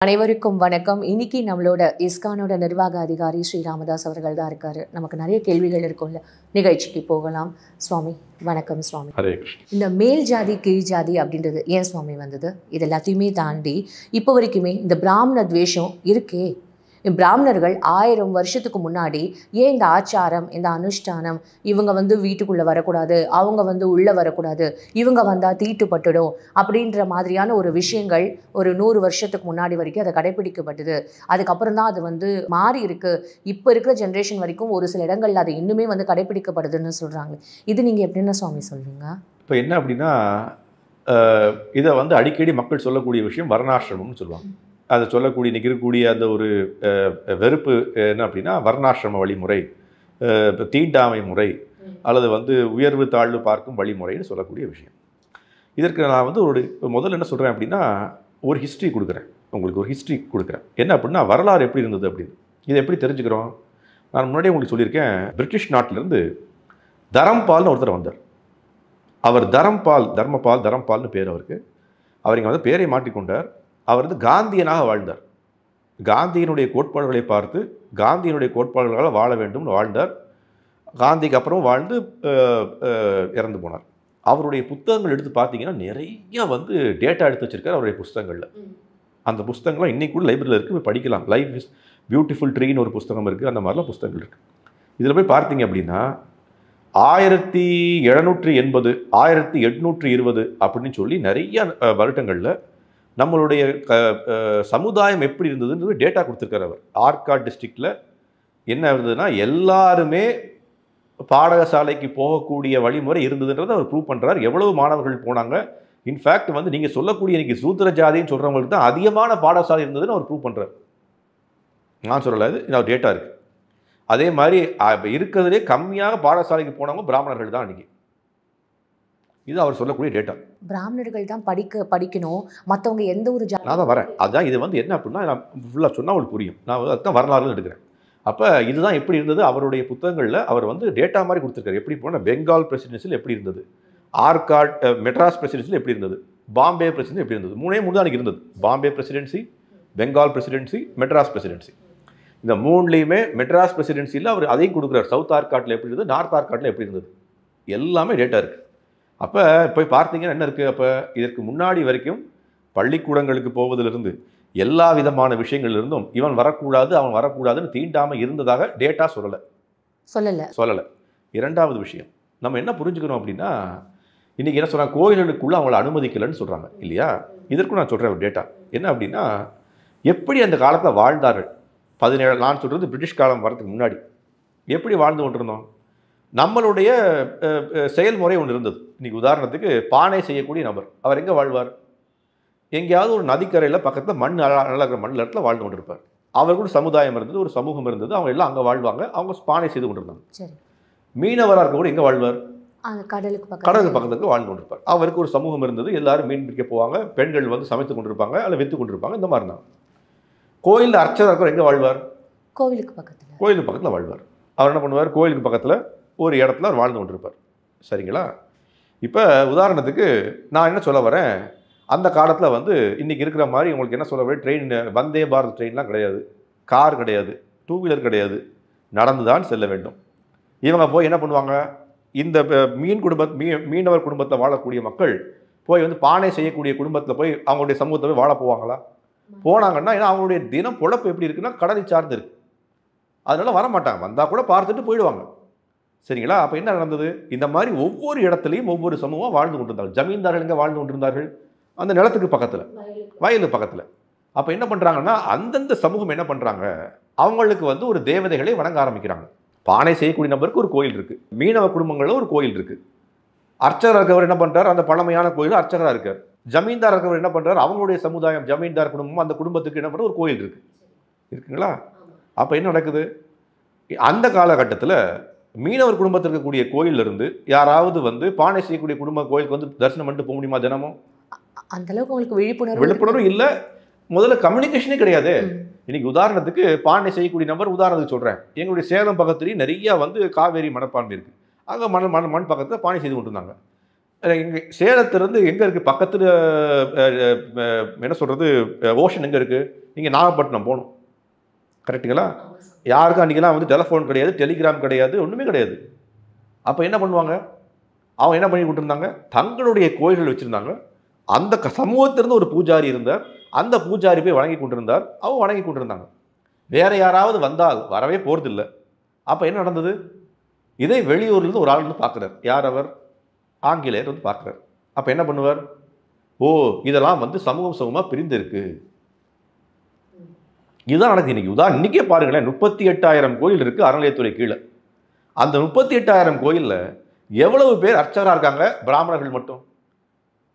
அனைவருக்கும் வணக்கம். இன்னைக்கு நம்மளோட இஸ்கானோட நிர்வாக அதிகாரி ஸ்ரீ ராமதாஸ் அவர்கள் தான் இருக்காரு. நமக்கு நிறைய கேள்விகள் இருக்கும்ல, நிகழ்ச்சிக்கு போகலாம். சுவாமி வணக்கம். சுவாமி, ஹரே கிருஷ்ணா. இந்த மேல் ஜாதி கீழ் ஜாதி அப்படின்றது ஏன் சுவாமி வந்தது? இது எல்லாத்தையுமே தாண்டி இப்போ வரைக்குமே இந்த பிராமண துவேஷம் இருக்கே. பிராமணர்கள் 1000 வருஷத்துக்கு முன்னாடி ஏன் இந்த ஆச்சாரம், இந்த அனுஷ்டானம், இவங்க வீட்டுக்குள்ளே வரக்கூடாது, அவங்க உள்ளே வரக்கூடாது, இவங்க வந்தால் தீட்டுப்பட்டுடும் அப்படின்ற மாதிரியான ஒரு விஷயங்கள் ஒரு 100 வருஷத்துக்கு முன்னாடி வரைக்கும் அதை கடைபிடிக்கப்பட்டது. அதுக்கப்புறம் தான் அது மாறி இருக்கு. இப்போ இருக்கிற ஜென்ரேஷன் வரைக்கும் ஒரு சில இடங்கள்ல அது இன்னுமே கடைபிடிக்கப்படுதுன்னு சொல்கிறாங்க. இது நீங்கள் எப்படின்னா சுவாமி சொல்வீங்க? இப்போ என்ன அப்படின்னா, இதை அடிக்கடி மக்கள் சொல்லக்கூடிய விஷயம் வர்ணாசிரமம்னு சொல்லுவாங்க. அதை சொல்லக்கூடிய இன்றைக்கி இருக்கக்கூடிய அந்த ஒரு வெறுப்பு என்ன அப்படின்னா, வர்ணாசிரம வழிமுறை, தீண்டாமை முறை, அல்லது உயர்வு தாழ்வு பார்க்கும் வழிமுறைன்னு சொல்லக்கூடிய விஷயம். இதற்கு நான் முதல்ல என்ன சொல்கிறேன் அப்படின்னா, ஒரு ஹிஸ்ட்ரி கொடுக்குறேன். உங்களுக்கு ஒரு ஹிஸ்ட்ரி கொடுக்குறேன். என்ன அப்படின்னா, வரலாறு எப்படி இருந்தது அப்படின்னு. இதை எப்படி தெரிஞ்சுக்கிறோம்? நான் முன்னாடியே உங்களுக்கு சொல்லியிருக்கேன், பிரிட்டிஷ் நாட்டிலேருந்து தரம்பால்னு ஒருத்தர் வந்தார். அவர் தரம்பால்னு பேர் அவருக்கு. அவர் இங்கே பேரை மாற்றிக்கொண்டார். அவர் காந்தியனாக வாழ்ந்தார். காந்தியினுடைய கோட்பாடுகளை பார்த்து காந்தியினுடைய கோட்பாடுகளால் வாழ வேண்டும்னு வாழ்ந்தார். காந்திக்கு அப்புறம் வாழ்ந்து இறந்து போனார். அவருடைய புத்தகங்கள் எடுத்து பார்த்தீங்கன்னா நிறைய டேட்டா எடுத்து வச்சிருக்காரு அவருடைய புஸ்தகங்களில். அந்த புஸ்தகங்கள்லாம் இன்னைக்கு கூட லைப்ரரியில் இருக்குது, போய் படிக்கலாம். லைஃப் இஸ் பியூட்டிஃபுல் ட்ரீன்னு ஒரு புஸ்தகம் இருக்குது. அந்த மாதிரிலாம் புஸ்தகங்கள் இருக்குது. இதில் போய் பார்த்தீங்க அப்படின்னா 1780 1820 அப்படின்னு சொல்லி நிறைய வருடங்களில் நம்மளுடைய சமுதாயம் எப்படி இருந்ததுன்றது டேட்டா கொடுத்துருக்காரு அவர். ஆர்காட் டிஸ்ட்ரிக்டில் என்ன இருந்ததுன்னா, எல்லாருமே பாடசாலைக்கு போகக்கூடிய வழிமுறை இருந்ததுன்றதை அவர் ப்ரூவ் பண்ணுறார். எவ்வளவு மாணவர்கள் போனாங்க, இன்ஃபேக்ட் நீங்கள் சொல்லக்கூடிய இன்றைக்கி சூத்திர ஜாதின்னு சொல்கிறவங்களுக்கு தான் அதிகமான பாடசாலை இருந்ததுன்னு அவர் ப்ரூவ் பண்ணுறார். நான் சொல்லலை, இது அவர் டேட்டா இருக்குது. அதே மாதிரி இருக்கிறதுலே கம்மியாக பாடசாலைக்கு போனவங்க பிராமணர்கள் தான் அன்றைக்கி. இது அவர் சொல்லக்கூடிய டேட்டா. பிராமணர்கள் தான் படிக்கணும், மற்றவங்க எந்த ஒரு நான் தான் வரேன். அதுதான் இது என்ன அப்படின்னா, நான் ஃபுல்லாக சொன்னால் உங்களுக்கு புரியும். நான் அதுதான் வரலாறுன்னு எடுக்கிறேன். அப்போ இதுதான் எப்படி இருந்தது அவருடைய புத்தகங்களில். அவர் டேட்டா மாதிரி கொடுத்துருக்காரு. எப்படி போனால் பெங்கால் பிரசிடென்சியில் எப்படி இருந்தது, ஆர்காட் மெட்ராஸ் பிரசிடென்சியில் எப்படி இருந்தது, பாம்பே பிரசிடென்சி எப்படி இருந்தது. மூணே தான் எனக்கு இருந்தது. Bombay presidency, Bengal presidency, Madras presidency. இந்த மூணுலேயுமே மெட்ராஸ் பிரசிடென்சியில் அவர் அதையும் கொடுக்குறார். சவுத் ஆர்காட்டில் எப்படி இருந்தது, நார்த் ஆர்காட்டில் எப்படி இருந்தது, எல்லாமே டேட்டா இருக்குது. அப்போ போய் பார்த்தீங்கன்னா என்ன இருக்குது, அப்போ இதற்கு முன்னாடி வரைக்கும் பள்ளிக்கூடங்களுக்கு போவதிலிருந்து எல்லா விதமான விஷயங்கள்லேருந்தும் இவன் வரக்கூடாது அவன் வரக்கூடாதுன்னு தீண்டாமல் இருந்ததாக டேட்டா சொல்லலை. இரண்டாவது விஷயம் நம்ம என்ன புரிஞ்சுக்கணும் அப்படின்னா, இன்றைக்கி என்ன சொல்கிறாங்க, கோயில்களுக்குள்ளே அவங்கள அனுமதிக்கலைன்னு சொல்கிறாங்க இல்லையா. இதற்கும் நான் சொல்கிறேன் ஒரு டேட்டா என்ன அப்படின்னா, எப்படி அந்த காலத்தில் வாழ்ந்தார்கள். 17 நான் சொல்கிறது பிரிட்டிஷ் காலம் வரதுக்கு முன்னாடி எப்படி வாழ்ந்து கொண்டிருந்தோம். நம்மளுடைய செயல்முறை ஒன்று இருந்தது. இன்றைக்கி உதாரணத்துக்கு பானை செய்யக்கூடிய நபர், அவர் எங்கே வாழ்வார்? எங்கேயாவது ஒரு நதிக்கரையில் பக்கத்தில் நல்லா இருக்கிற மண் இடத்துல வாழ்ந்து கொண்டிருப்பார். அவர் கூட சமுதாயம் இருந்தது, ஒரு சமூகம் இருந்தது, அவங்க எல்லாம் அங்கே வாழ்வாங்க. அவங்க பானை செய்து கொண்டிருந்தாங்க. மீனவராக இருக்க கூட எங்கே வாழ்வார்? கடலுக்கு பக்கத்துக்கு வாழ்ந்து கொண்டிருப்பார். அவருக்கு ஒரு சமூகம் இருந்தது, எல்லாரும் மீன் பிடிக்க போவாங்க, பெண்கள் சமைத்து கொண்டிருப்பாங்க, அல்ல விற்று கொண்டிருப்பாங்க. இந்த மாதிரி தான். கோயிலில் அர்ச்சகர் இருக்கிற எங்கே வாழ்வார்? கோயிலுக்கு பக்கத்தில் வாழ்வார். அவர் என்ன பண்ணுவார், கோயிலுக்கு பக்கத்தில் ஒரு இடத்துல அவர் வாழ்ந்து கொண்டிருப்பார். சரிங்களா? இப்போ உதாரணத்துக்கு நான் என்ன சொல்ல வரேன், அந்த காலத்தில் இன்றைக்கி இருக்கிற மாதிரி உங்களுக்கு என்ன சொல்ல வரேன், ட்ரெயின் வந்தே பாரத் ட்ரெயின்லாம் கிடையாது, கார் கிடையாது, 2 வீலர் கிடையாது, நடந்து தான் செல்ல வேண்டும். இவங்க போய் என்ன பண்ணுவாங்க, இந்த மீனவர் குடும்பத்தில் வாழக்கூடிய மக்கள் போய் பானை செய்யக்கூடிய குடும்பத்தில் போய் அவங்களுடைய சமூகத்தை போய் வாழ போவாங்களா? போனாங்கன்னா ஏன்னா அவங்களுடைய தினம் பொழப்பு எப்படி இருக்குன்னா கடலை சார்ந்து இருக்கு. அதனால வரமாட்டாங்க, வந்தால் கூட பார்த்துட்டு போயிடுவாங்க. சரிங்களா? அப்போ என்ன நடந்தது, இந்த மாதிரி ஒவ்வொரு இடத்துலையும் ஒவ்வொரு சமூகம் வாழ்ந்து கொண்டிருந்தார்கள். ஜமீன்தார்கள் எங்கே வாழ்ந்து கொண்டிருந்தார்கள்? அந்த நிலத்துக்கு பக்கத்தில், வயலுக்கு பக்கத்தில். அப்போ என்ன பண்ணுறாங்கன்னா, அந்தந்த சமூகம் என்ன பண்ணுறாங்க, அவங்களுக்கு ஒரு தேவதைகளை வணங்க ஆரம்பிக்கிறாங்க. பானை செய்யக்கூடிய நபருக்கு ஒரு கோயில் இருக்குது, மீனவ குடும்பங்களில் ஒரு கோயில் இருக்குது. அர்ச்சகராக இருக்கவர் என்ன பண்ணுறார், அந்த பழமையான கோயில் அர்ச்சகராக இருக்கார். ஜமீன்தார் இருக்கவர் என்ன பண்ணுறார், அவங்களுடைய சமுதாயம் ஜமீன்தார் குடும்பம், அந்த குடும்பத்துக்கு என்ன பண்ணுற ஒரு கோயில் இருக்குங்களா? அப்போ என்ன நடக்குது, அந்த காலகட்டத்தில் மீனவர் குடும்பத்தில் இருக்கக்கூடிய கோயிலிருந்து யாராவது பானை செய்யக்கூடிய குடும்ப கோயிலுக்கு தரிசனம் பண்ணிட்டு போக முடியுமா? தினமும் அந்த அளவுக்கு உங்களுக்கு விழிப்புணர்வு இல்லை. முதல்ல கம்யூனிகேஷனே கிடையாது. இன்னைக்கு உதாரணத்துக்கு பானை செய்யக்கூடிய நபர் உதாரணத்துக்கு சொல்கிறேன், எங்களுடைய சேலம் பக்கத்துலேயும் நிறைய காவேரி மணப்பான்மை இருக்குது. அங்கே மண் பக்கத்தில் பானை செய்து கொண்டு இருந்தாங்க. இங்கே சேலத்திலிருந்து எங்கே இருக்குது பக்கத்தில் என்ன சொல்கிறது ஓஷன் எங்கே இருக்குது? நீங்கள் நாகப்பட்டினம் போகணும். கரெக்டுங்களா? யாருக்கும் அன்றைக்கெல்லாம் வந்து டெலிஃபோன் கிடையாது, டெலிகிராம் கிடையாது, ஒன்றுமே கிடையாது. அப்போ என்ன பண்ணுவாங்க? அவங்க என்ன பண்ணி கொடுத்துருந்தாங்க? தங்களுடைய கோயில்கள் வச்சுருந்தாங்க. அந்த சமூகத்திலிருந்து ஒரு பூஜாரி இருந்தார். அந்த பூஜாரி போய் வணங்கி கொண்டிருந்தார். அவங்க வணங்கி கொண்டிருந்தாங்க. வேற யாராவது வந்தால் வரவே போகிறதில்லை. அப்போ என்ன நடந்தது? இதை வெளியூர்லேருந்து ஒரு ஆள் வந்து பார்க்குறார். யார் அவர்? ஆங்கிலேயர் வந்து பார்க்குறார். அப்போ என்ன பண்ணுவார்? ஓ, இதெல்லாம் வந்து சமூகமாக பிரிந்து இருக்கு. இதுதான் நடக்குது இன்னைக்கு. இன்னைக்கே பாருங்களேன், 38,000 கோயில் இருக்குது அறநிலையத்துறை கீழே. அந்த 38,000 கோயிலில் எவ்வளவு பேர் அர்ச்சகராக இருக்காங்க? பிராமணர்கள் மட்டும்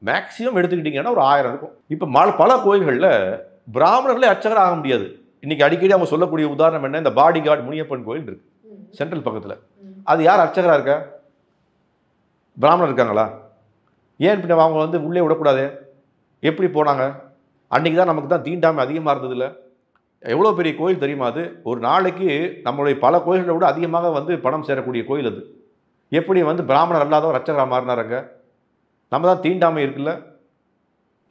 மேக்சிமம் எடுத்துக்கிட்டிங்கன்னா ஒரு 1000 இருக்கும். இப்போ பல கோயில்களில் பிராமணர்களே அர்ச்சகராக ஆக முடியாது. இன்னைக்கு அடிக்கடி அவங்க சொல்லக்கூடிய உதாரணம் என்ன? இந்த பாடிகார்டு முனியப்பன் கோயில் இருக்கு சென்ட்ரல் பக்கத்தில். அது யார் அர்ச்சகராக இருக்கா? பிராமணர் இருக்காங்களா? ஏன் பின்ன அவங்க வந்து உள்ளே விடக்கூடாது? எப்படி போனாங்க? அன்றைக்கி தான் நமக்கு தான் தீண்டாமை அதிகமாக இருந்ததில்ல. எவ்வளோ பெரிய கோயில் தெரியுமா அது? ஒரு நாளைக்கு நம்மளுடைய பல கோயில்களை விட அதிகமாக வந்து பணம் சேரக்கூடிய கோயில் அது. எப்படி வந்து பிராமணர் அல்லாதவர் அர்ச்சகராக மாறினாருங்க? நம்ம தான் தீண்டாமை இருக்குல்ல,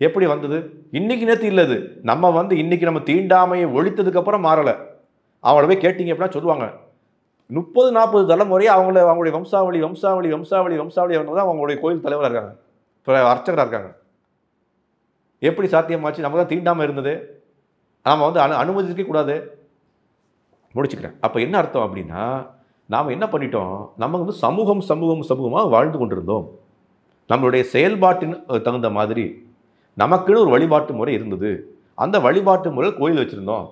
எப்படி வந்தது? இன்னைக்கு நேற்று இல்லை அது. நம்ம வந்து இன்னைக்கு நம்ம தீண்டாமையை ஒழித்ததுக்கப்புறம் மாறலை. அவங்கள போய் கேட்டீங்க அப்படின்னா சொல்லுவாங்க, 30-40 தலைமுறையாக அவங்களுடைய வம்சாவளி வம்சாவளி வம்சாவளி வம்சாவளி தான் அவங்களுடைய கோயில் தலைவராக இருக்காங்க, இப்போ அர்ச்சகராக இருக்காங்க. எப்படி சாத்தியமாச்சு? நம்ம தான் தீண்டாமல் இருந்தது, நாம் வந்து அனுமதிக்கவே கூடாது. முடிச்சுக்கிறேன். அப்போ என்ன அர்த்தம் அப்படின்னா, நாம் என்ன பண்ணிட்டோம்? நம்ம வந்து சமூகமாக வாழ்ந்து கொண்டிருந்தோம். நம்மளுடைய செயல்பாட்டின் தகுந்த மாதிரி நமக்குன்னு ஒரு வழிபாட்டு முறை இருந்தது. அந்த வழிபாட்டு முறையில் கோயில் வச்சுருந்தோம்.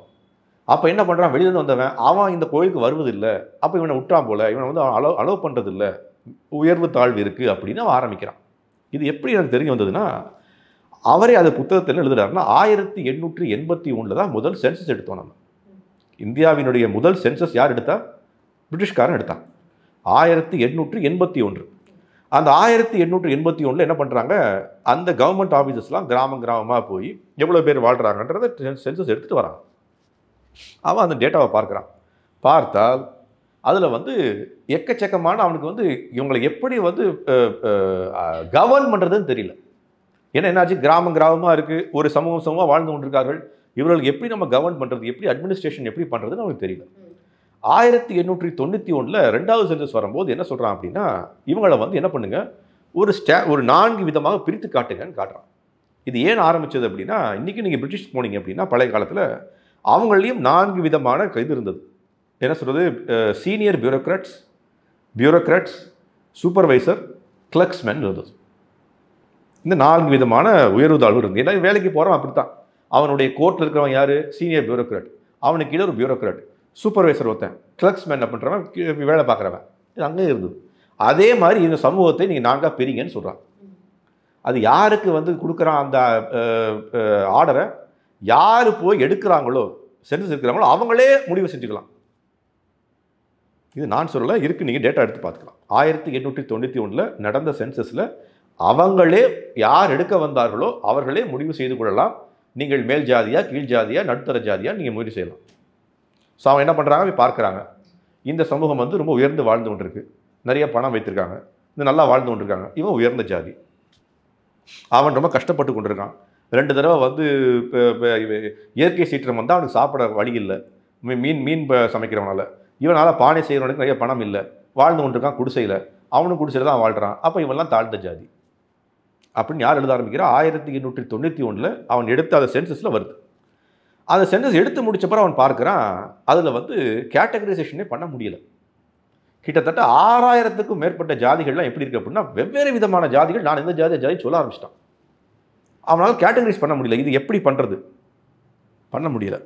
அப்போ என்ன பண்ணுறான்? வெளியிலேருந்து வந்தவன் அவன் இந்த கோயிலுக்கு வருவதில்லை, அப்போ இவனை விட்டான் போல, இவனை வந்து அலோவ் பண்ணுறதில்லை, உயர்வு தாழ்வு இருக்குது அப்படின்னு அவன் ஆரம்பிக்கிறான். இது எப்படி எனக்கு தெரிய வந்ததுன்னா, அவரே அது புத்தகத்தில் எழுதுறாருன்னா 1881 தான் முதல் சென்சஸ் எடுத்தோம். நம்ம இந்தியாவினுடைய முதல் சென்சஸ் யார் எடுத்தா? பிரிட்டிஷ்காரன் எடுத்தான். 1881. அந்த 1881 என்ன பண்ணுறாங்க? அந்த கவர்மெண்ட் ஆஃபீஸஸ்லாம் கிராமமாக போய் எவ்வளோ பேர் வாழ்கிறாங்கன்றத சென்சஸ் எடுத்துகிட்டு வராங்க. அவன் அந்த டேட்டாவை பார்க்குறான். பார்த்தால் அதில் வந்து எக்கச்சக்கமான அவனுக்கு வந்து இவங்களை எப்படி வந்து கவர்ன் பண்ணுறதுன்னு தெரியல. ஏன்னா என்னாச்சு? கிராமமாக இருக்குது, ஒரு சமூகமாக வாழ்ந்து கொண்டிருக்கார்கள். இவர்களுக்கு எப்படி நம்ம கவர்ன் பண்ணுறது, எப்படி அட்மினிஸ்ட்ரேஷன் எப்படி பண்ணுறதுன்னு அவனுக்கு தெரியல. 1891 2வது சென்சஸ் வரும்போது என்ன சொல்கிறான் அப்படின்னா, இவங்களை வந்து என்ன பண்ணுங்க, ஒரு 4 விதமாக பிரித்து காட்டுங்கன்னு காட்டுறான். இது ஏன் ஆரம்பித்தது அப்படின்னா, இன்றைக்கி நீங்கள் பிரிட்டிஷ் போனீங்க அப்படின்னா பழைய காலத்தில் அவங்களையும் 4 விதமான இது இருந்தது. என்ன சொல்கிறது? சீனியர் பியூரோக்ராட்ஸ், சூப்பர்வைசர், கிளர்க்ஸ்மேன் இருந்தது. இந்த 4 விதமான உயர்வு தாழ்வு இருந்தது. ஏன்னா வேலைக்கு போகிறவன் அப்படித்தான். அவனுடைய கோர்ட்டில் இருக்கிறவன் யார்? Senior bureaucrat. அவனுக்கு கீழே ஒரு பியூரோக்ராட், சூப்பர்வைசர் ஒருத்தன், கிளர்க்ஸ்மேன் என்ன பண்ணுறவன் வேலை பார்க்குறவன். இது அங்கே இருந்தது. அதே மாதிரி இந்த சமூகத்தை நீங்கள் 4ஆக பிரிங்கன்னு சொல்கிறான். அது யாருக்கு வந்து கொடுக்குறான் அந்த ஆர்டரை? யார் போய் எடுக்கிறாங்களோ, சென்சஸ் எடுக்கிறாங்களோ அவங்களே முடிவு செஞ்சுக்கலாம். இது நான் சொல்லலை, இருக்குது, நீங்கள் டேட்டா எடுத்து பார்த்துக்கலாம். 1891 நடந்த சென்சஸில் அவங்களே யார் எடுக்க வந்தார்களோ அவர்களே முடிவு செய்து கொள்ளலாம். நீங்கள் மேல் ஜாதியா, கீழ் ஜாதியா, நடுத்தர ஜாதியா நீங்கள் முடிவு செய்யலாம். ஸோ அவன் என்ன பண்ணுறாங்க? போய் பார்க்குறாங்க. இந்த சமூகம் வந்து ரொம்ப உயர்ந்து வாழ்ந்து கொண்டிருக்கு, நிறைய பணம் வைத்திருக்காங்க, இந்த நல்லா வாழ்ந்து கொண்டிருக்காங்க. இவன் உயர்ந்த ஜாதி, அவன் ரொம்ப கஷ்டப்பட்டு கொண்டிருக்கான். 2 தடவை வந்து இயற்கை சீற்றம் வந்தால் அவனுக்கு சாப்பிட வழி இல்லை, மீன் சமைக்கிறவனால. இவனால் பானை செய்கிறவனுக்கு நிறைய பணம் இல்லை, வாழ்ந்து கொண்டிருக்கான் குடிசையில், அவனும் குடிசையில் தான் வாழ்கிறான். அப்போ இவெல்லாம் தாழ்ந்த ஜாதி அப்படின்னு யார் எழுத ஆரம்பிக்கிறா? 1891 அவன் எடுத்து அந்த சென்சஸில் வருது. அந்த சென்சஸ் எடுத்து முடிச்சப்பறம் அவன் பார்க்குறான், அதில் வந்து கேட்டகரைசேஷனே பண்ண முடியல. கிட்டத்தட்ட 6000க்கும் மேற்பட்ட ஜாதிகள்லாம் எப்படி இருக்குது அப்படின்னா, வெவ்வேறு விதமான ஜாதிகள். நான் எந்த ஜாதி சொல்ல ஆரம்பிச்சிட்டான். அவனால் கேட்டகரைஸ் பண்ண முடியல. இது எப்படி பண்ணுறது? பண்ண முடியல.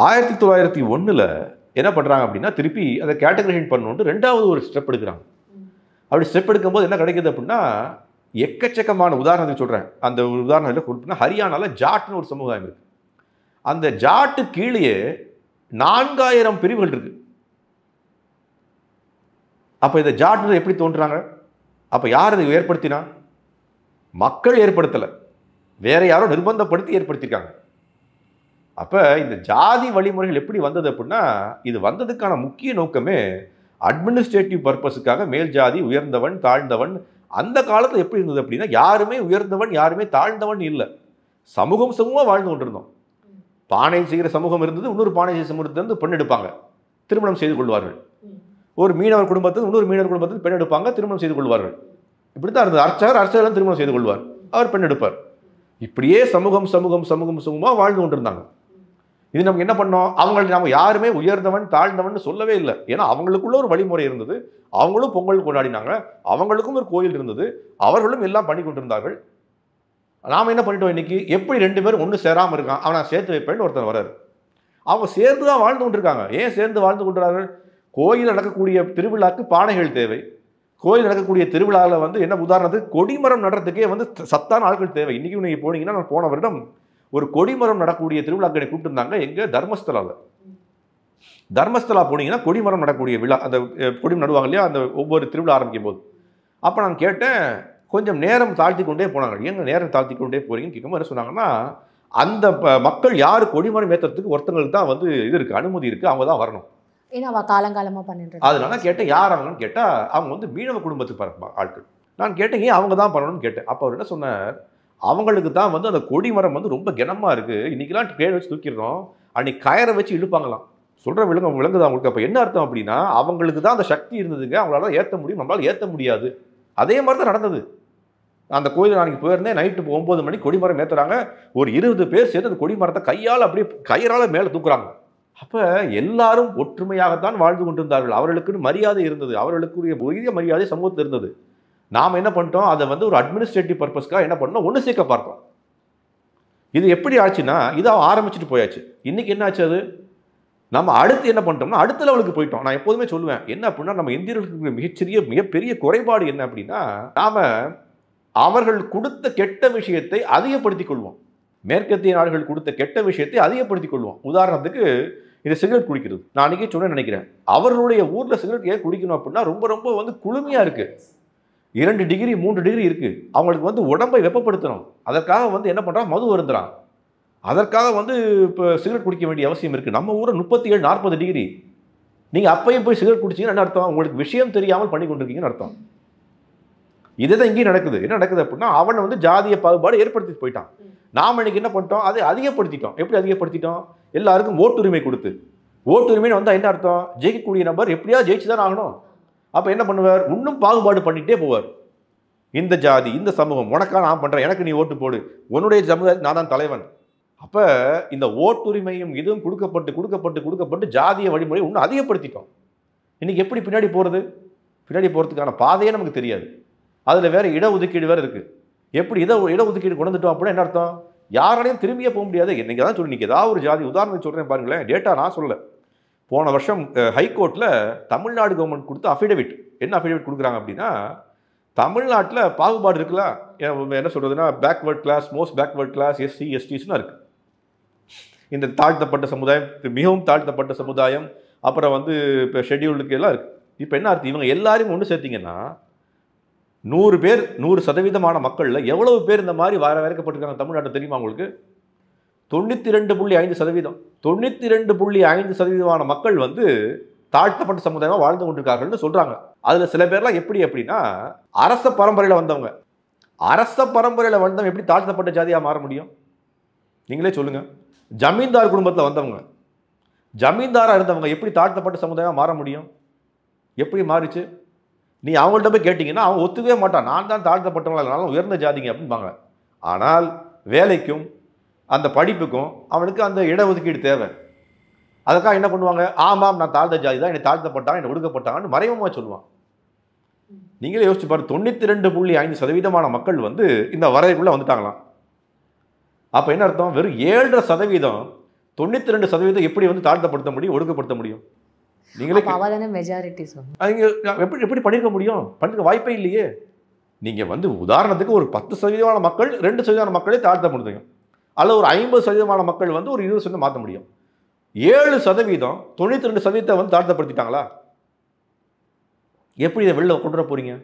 1901 என்ன பண்ணுறாங்க அப்படின்னா, திருப்பி அதை கேட்டகரைசேஷன் பண்ணணுன்ட்டு 2வது ஒரு ஸ்டெப் எடுக்கிறாங்க. அப்படி ஸ்டெப் எடுக்கும்போது என்ன கிடைக்குது அப்படின்னா, எக்கச்சக்கமான உதாரணத்துக்கு சொல்கிறேன். அந்த ஒரு உதாரணம் கொடுத்தீங்கன்னா, ஹரியானாவில் ஜாட்னு ஒரு சமுதாயம் இருக்குது. அந்த ஜாட்டு கீழே 4000 பிரிவுகள் இருக்கு. அப்போ இந்த ஜாட்டு எப்படி தோன்றாங்க? அப்போ யார் இதை ஏற்படுத்தினா? மக்கள் ஏற்படுத்தலை, வேற யாரோ நிர்பந்தப்படுத்தி ஏற்படுத்தியிருக்காங்க. அப்போ இந்த ஜாதி வழிமுறைகள் எப்படி வந்தது அப்படின்னா, இது வந்ததுக்கான முக்கிய நோக்கமே அட்மினிஸ்ட்ரேட்டிவ் பர்பஸுக்காக மேல் ஜாதி, உயர்ந்தவன், தாழ்ந்தவன் அந்த காலத்தில் எப்படி இருந்தது அப்படின்னா யாருமே உயர்ந்தவன் யாருமே தாழ்ந்தவன் இல்லை, சமூகமாக வாழ்ந்து கொண்டிருந்தோம். பானை செய்கிற சமூகம் இருந்தது, இன்னொரு பானை செய்கிற சமூகத்திலிருந்து பெண் எடுப்பாங்க, திருமணம் செய்து கொள்வார்கள். ஒரு மீனவர் குடும்பத்தில் இன்னொரு மீனவர் குடும்பத்தில் பெண் எடுப்பாங்க, திருமணம் செய்து கொள்வார்கள். இப்படித்தான் இருந்தது. அர்ச்சகர் திருமணம் செய்து கொள்வார், அவர் பெண் எடுப்பார். இப்படியே சமூகமாக வாழ்ந்து கொண்டிருந்தாங்க. இது நமக்கு என்ன பண்ணோம், அவங்களை நம்ம யாருமே உயர்ந்தவன் தாழ்ந்தவன் சொல்லவே இல்லை. ஏன்னா அவங்களுக்குள்ள ஒரு வழிமுறை இருந்தது, அவங்களும் பொங்கல் கொண்டாடினாங்க, அவங்களுக்கும் ஒரு கோயில் இருந்தது, அவர்களும் எல்லாம் பண்ணி கொண்டிருந்தார்கள். நாம என்ன பண்ணிட்டோம், இன்னைக்கு எப்படி 2 பேரும் ஒன்று சேராமல் இருக்கான், அவனை சேர்த்து வைப்பேன்னு ஒருத்தர் வர்றாரு. அவங்க சேர்ந்து தான் வாழ்ந்து கொண்டிருக்காங்க. ஏன் சேர்ந்து வாழ்ந்து கொண்டிருக்கார்கள்? கோயில் நடக்கக்கூடிய திருவிழாக்கு பானைகள் தேவை, கோயில் நடக்கக்கூடிய திருவிழாவில் வந்து என்ன உதாரணத்துக்கு கொடிமரம் நடுறதுக்கே வந்து சத்தான ஆட்கள் தேவை. இன்னைக்கு நீங்கள் போனீங்கன்னா, நான் போன வருடம் ஒரு கொடிமரம் நடக்கூடிய திருவிழாக்களை கூப்பிட்டுருந்தாங்க எங்க தர்மஸ்தலாவில். தர்மஸ்தலா போனீங்கன்னா கொடிமரம் நடக்கூடிய விழா, அந்த கொடி நடுவாங்க இல்லையா, அந்த ஒவ்வொரு திருவிழா ஆரம்பிக்கும் போது. அப்போ நான் கேட்டேன், கொஞ்சம் நேரம் தாழ்த்தி கொண்டே போனாங்க. ஏங்க நேரம் தாழ்த்தி கொண்டே போறீங்கன்னு கேட்கும்போது என்ன சொன்னாங்கன்னா, அந்த மக்கள் யார் கொடிமரம் ஏற்றுறதுக்கு ஒருத்தங்களுக்கு தான் வந்து இது இருக்குது, அனுமதி இருக்குது, அவங்க தான் வரணும். ஏன்னா அவ காலங்காலமாக பண்ணிட்டு. அதனால கேட்டேன் யார் அவங்கன்னு கேட்டால், அவங்க வந்து மீனவ குடும்பத்துக்கு ஆட்கள். நான் கேட்டேன் ஏன் அவங்க தான் பண்ணணும்னு கேட்டேன். அப்போ அவர் என்ன சொன்னார், அவங்களுக்கு தான் வந்து அந்த கொடிமரம் வந்து ரொம்ப கனமாக இருக்குது, இன்றைக்கெல்லாம் பேர் வச்சு தூக்கிடுறோம், அன்றைக்கி கயரை வச்சு இழுப்பாங்களாம். சொல்கிற விலங்குது அவங்களுக்கு. அப்போ என்ன அர்த்தம் அப்படின்னா, அவங்களுக்கு தான் அந்த சக்தி இருந்ததுங்க, அவங்களால ஏற்ற முடியும், நம்மளால் ஏற்ற முடியாது. அதே மாதிரி தான் நடந்தது. அந்த கோயிலில் நான் போயிருந்தேன், நைட்டு 9 மணிக்கு கொடிமரம் ஏற்றுறாங்க, ஒரு 20 பேர் சேர்ந்து அந்த கொடிமரத்தை கையால் அப்படியே கயிறால் மேலே தூக்குறாங்க. அப்போ எல்லாரும் ஒற்றுமையாகத்தான் வாழ்ந்து கொண்டிருந்தார்கள். அவர்களுக்குன்னு மரியாதை இருந்தது, அவர்களுக்குரிய உரிய மரியாதை சமூகத்தில் இருந்தது. நாம் என்ன பண்ணிட்டோம், அதை வந்து ஒரு அட்மினிஸ்ட்ரேட்டிவ் பர்பஸ்க்காக என்ன பண்ணோம், ஒன்று சேர்க்க பார்த்தோம். இது எப்படி ஆச்சுன்னா, இதை ஆரம்பிச்சுட்டு போயாச்சு. இன்னைக்கு என்ன ஆச்சு, அது நம்ம அடுத்து என்ன பண்ணிட்டோம்னா அடுத்த லெவலுக்கு போயிட்டோம். நான் எப்போதுமே சொல்லுவேன், என்ன அப்படின்னா நம்ம இந்தியர்களுக்கு மிகப்பெரிய குறைபாடு என்ன அப்படின்னா, நாம அவர்கள் கொடுத்த கெட்ட விஷயத்தை அதிகப்படுத்திக் கொள்வோம். மேற்கத்திய நாடுகள் கொடுத்த கெட்ட விஷயத்தை அதிகப்படுத்திக் கொள்வோம். உதாரணத்துக்கு இந்த சிகரெட் குடிக்கிறது. நான் அன்றைக்கே சொன்னேன்னு நினைக்கிறேன், அவர்களுடைய ஊரில் சிகரெட் ஏன் குடிக்கணும் அப்படின்னா ரொம்ப ரொம்ப வந்து குளுமையாக இருக்குது, 2 டிகிரி 3 டிகிரி இருக்குது, அவங்களுக்கு வந்து உடம்பை வெப்பப்படுத்தணும். அதற்காக வந்து என்ன பண்ணுறான், மது வருந்துறான். அதற்காக வந்து இப்போ சிகரெட் குடிக்க வேண்டிய அவசியம் இருக்குது. நம்ம ஊரில் 37 40 டிகிரி. நீங்கள் அப்பையும் போய் சிகரெட் குடிச்சிங்கன்னு என்ன அர்த்தம், உங்களுக்கு விஷயம் தெரியாமல் பண்ணி கொண்டிருக்கீங்கன்னு அர்த்தம். இதே தான் இங்கேயும் நடக்குது. என்ன நடக்குது அப்படின்னா, அவனை வந்து ஜாதிய பாகுபாடு ஏற்படுத்திட்டு போயிட்டான். நாம் இன்னைக்கு என்ன பண்ணிட்டோம், அதை அதிகப்படுத்திட்டோம். எப்படி அதிகப்படுத்திட்டோம், எல்லாருக்கும் ஓட்டுரிமை கொடுத்து. ஓட்டுரிமைன்னு வந்தால் என்ன அர்த்தம், ஜெயிக்கக்கூடிய நபர் எப்படியா ஜெயிச்சு தான் ஆகணும். அப்போ என்ன பண்ணுவார், இன்னும் பாகுபாடு பண்ணிகிட்டே போவார். இந்த ஜாதி இந்த சமூகம் உனக்கா நான் பண்ணுறேன், எனக்கு நீ ஓட்டு போடு, உன்னுடைய சமுதாயத்துக்கு நான் தான் தலைவன். அப்போ இந்த ஓட்டுரிமையும் இதுவும் கொடுக்கப்பட்டு ஜாதிய வழிமுறை இன்னும் அதிகப்படுத்திட்டோம். இன்னைக்கு எப்படி பின்னாடி போகிறதுக்கான பாதையே நமக்கு தெரியாது. அதில் வேறு இடஒதுக்கீடு வேறு இருக்குது. எப்படி இடஒதுக்கீடு கொண்டு வந்துட்டோம் அப்படின்னா என்ன அர்த்தம், யாராலையும் திரும்பியே போக முடியாது. என்னைக்கு தான் சொல்லி நீங்கள் ஏதாவது ஒரு ஜாதி உதாரணத்துக்கு சொல்கிறேன் பாருங்களேன், டேட்டா நான் சொல்லலை. போன வருஷம் ஹைகோர்ட்டில் தமிழ்நாடு கவர்மெண்ட் கொடுத்த அஃபிடவிட், என்ன அஃபிடவிட் கொடுக்குறாங்க அப்படின்னா, தமிழ்நாட்டில் பாகுபாடு இருக்குல்ல, என்ன சொல்கிறதுனா backward class, most backward class, SC எஸ்டிஸ்லாம் இருக்குது. இந்த தாழ்த்தப்பட்ட சமுதாயம், மிகவும் தாழ்த்தப்பட்ட சமுதாயம், அப்புறம் வந்து இப்போ ஷெட்யூல்டுக்கு எல்லாம் இருக்குது. இப்போ என்ன அர்த்தம், இவங்க எல்லாரையும் ஒன்று சேர்த்திங்கன்னா 100 பேர் 100% மக்களில் எவ்வளவு பேர் இந்த மாதிரி வரவேற்கப்பட்டிருக்காங்க தமிழ்நாட்டில் தெரியுமா உங்களுக்கு? 92.5%. 92.5% மக்கள் வந்து தாழ்த்தப்பட்ட சமுதாயமாக வாழ்ந்து கொண்டிருக்கார்கள்னு சொல்கிறாங்க. அதில் சில பேர்லாம் எப்படி அப்படின்னா, அரச பரம்பரையில் வந்தவங்க. அரச பரம்பரையில் வந்தவங்க எப்படி தாழ்த்தப்பட்ட ஜாதியாக மாற முடியும், நீங்களே சொல்லுங்கள். ஜமீன்தார் குடும்பத்தில் வந்தவங்க, ஜமீன்தாராக இருந்தவங்க எப்படி தாழ்த்தப்பட்ட சமுதாயமாக மாற முடியும்? எப்படி மாறிச்சு? நீ அவங்கள்ட்ட போய் கேட்டிங்கன்னா அவன் ஒத்துக்கவே மாட்டான், நான் தான் தாழ்த்தப்பட்டவங்களா இருந்தாலும் உயர்ந்த ஜாதிங்க அப்படின்பாங்க. ஆனால் வேலைக்கும் அந்த படிப்புக்கும் அவனுக்கு அந்த இடஒதுக்கீடு தேவை. அதுக்காக என்ன பண்ணுவாங்க, ஆமாம் நான் தாழ்ந்த ஜாதி தான், என்னை தாழ்த்தப்பட்டான், என்னை ஒடுக்கப்பட்டாங்கன்னு மறைமுகமாக சொல்லுவான். நீங்களே யோசிச்சு பாரு, 92.5% மக்கள் வந்து இந்த வரைக்குள்ளே வந்துட்டாங்களாம். அப்போ என்ன அர்த்தம், வெறும் 7.5%, 92% எப்படி வந்து தாழ்த்தப்படுத்த முடியும், ஒடுக்கப்படுத்த முடியும்? நீங்களே மெஜாரிட்டி எப்படி பண்ணிருக்க முடியும், பண்ணிருக்க வாய்ப்பே இல்லையே. நீங்க வந்து உதாரணத்துக்கு ஒரு 10% மக்கள் 2% மக்களை தாழ்த்தப்படுத்துங்க, அல்ல ஒரு 50% மக்கள் வந்து ஒரு 20% மாற்ற முடியும். 7% 92% வந்து தாழ்த்தப்படுத்திட்டாங்களா? எப்படி இதை வெளில கொண்டு வர போறீங்க